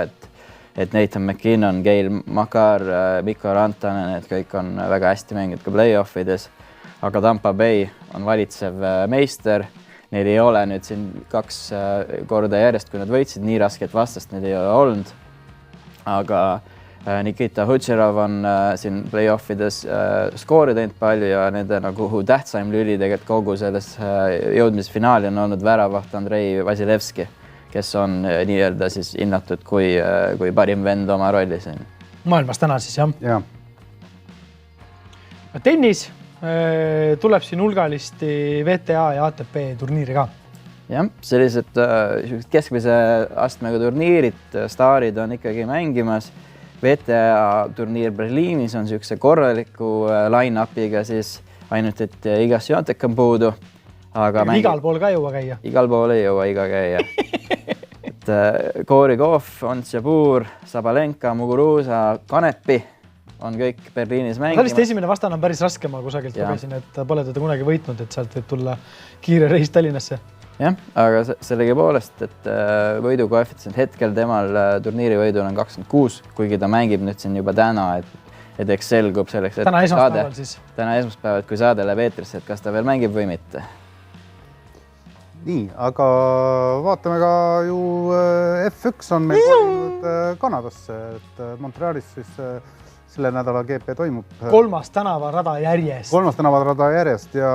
et Nathan McKinnon, Gail Makar, Mikko Rantanen, et kõik on väga hästi mänginud ka play-offides, aga Tampa Bay on valitsev meister. Neil ei ole nüüd siin 2 korda järjest, kui nad võitsid, nii rasket vastast neil ei ole olnud. Aga Nikita Hutšerov on siin play-offides skoori teinud palju ja nende nagu tähtsaim lüli tegelikult kogu selles jõudmisfinaali on olnud väravaht Andrei Vasilevski, kes on nii-öelda siis hinnatud kui parim vend oma rollis. Maailmas täna siis, jah? Jah. Tennis tuleb siin hulgalisti VTA ja ATP turniiri ka. Jah, sellised keskmise astmega turniirid, staarid on ikkagi mängimas. VTA turniir Berliinis on niisuguse korraliku line-upiga siis ainult, et Igas Świątek on puudu. Aga igal pool ka jõua käia. Igal pool ei jõua iga käia. Et Korikov, Ons Jabur, Sabalenka, Muguruza, Kanepi on kõik Berliinis mängimas. Ta vist esimene vastane on päris raske, ma kusagilt lugesin, et pole teda kunagi võitnud, et sealt võib tulla kiire reis Tallinnasse. Jah, aga sellegi poolest, et võidu koefitsient hetkel temal turniiri võidul on 26, kuigi ta mängib nüüd siin juba täna, et eks selgub selleks, et täna esmaspäeval siis. Täna esmaspäeval, kui saade läheb eetrisse, et kas ta veel mängib või mitte. Nii, aga vaatame ka ju F1 on meil kolinud Kanadasse, et Montrealis siis selle nädala GP toimub. 3. tänavarada järjest. 3. tänavarada järjest ja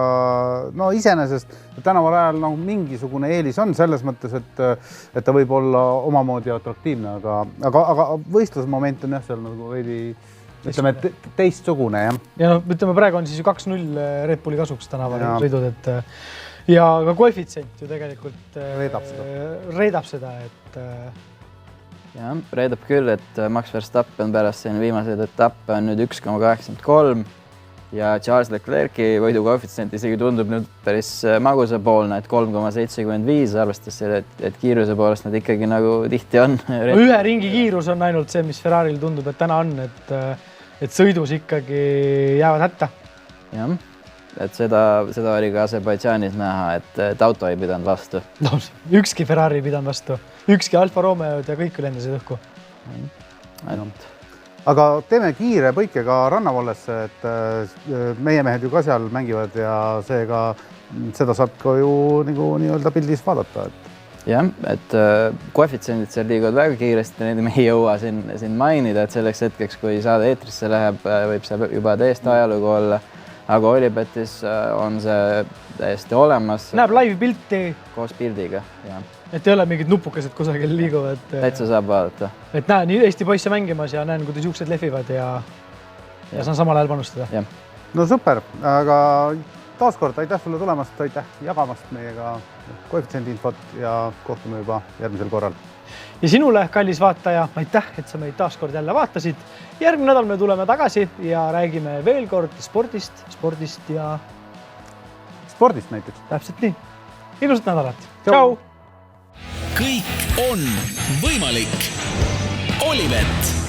no iseenesest tänaval ajal nagu mingisugune eelis on selles mõttes, et ta võib olla omamoodi atraktiivne, aga võistlusmoment on jah, seal nagu veidi ütleme, teistsugune. Ja no ütleme, praegu on siis ju 2-0 Red Bulli kasuks tänaval sõidud, et ja ka koefitsient ju tegelikult reedab seda, et jah, reedab küll, et Max Verstappen pärast siin viimaseid etappe on nüüd 1,83 ja Charles Leclerc'i võidu koefitsient isegi tundub nüüd päris magusapoolne, et 3,75, arvestas selle, et kiiruse poolest nad ikkagi nagu tihti on. Ühe ringi kiirus on ainult see, mis Ferraril tundub, et täna on, et sõidus ikkagi jäävad hätta. Jah, et seda oli ka Aserbaidžaanis näha, et auto ei pidanud vastu. Ükski Ferrari ei pidanud vastu. Ükski Alfa Romeod ja kõik lendasid õhku. Aga teeme kiire põike ka rannavallesse, et meie mehed ju ka seal mängivad ja seda saab ka ju nii-öelda pildis vaadata. Jah, et koefitsiendid seal liiguvad väga kiiresti, neid me ei jõua siin mainida, et selleks hetkeks, kui saade eetrisse läheb, võib see juba täiesti ajalugu olla. Aga Olipetis on see täiesti olemas. Näeb live pilti. Koos pildiga, jah. Et ei ole mingid nupukesed kusagil liiguvad. Täitsa saab vaadata. Et näen Eesti poisse mängimas ja näen, kuidas juuksed lehvivad ja saan samal ajal panustada. Ja. No super, aga taaskord aitäh sulle tulemast, aitäh jagamast meiega koefitsiendi infot ja kohtume juba järgmisel korral. Ja sinule, kallis vaataja, aitäh, et sa meid taaskord jälle vaatasid. Järgmine nädal me tuleme tagasi ja räägime veel kord spordist ja spordist näiteks. Täpselt nii. Ilusat nädalat. Tšau! Kõik on võimalik. Olipet.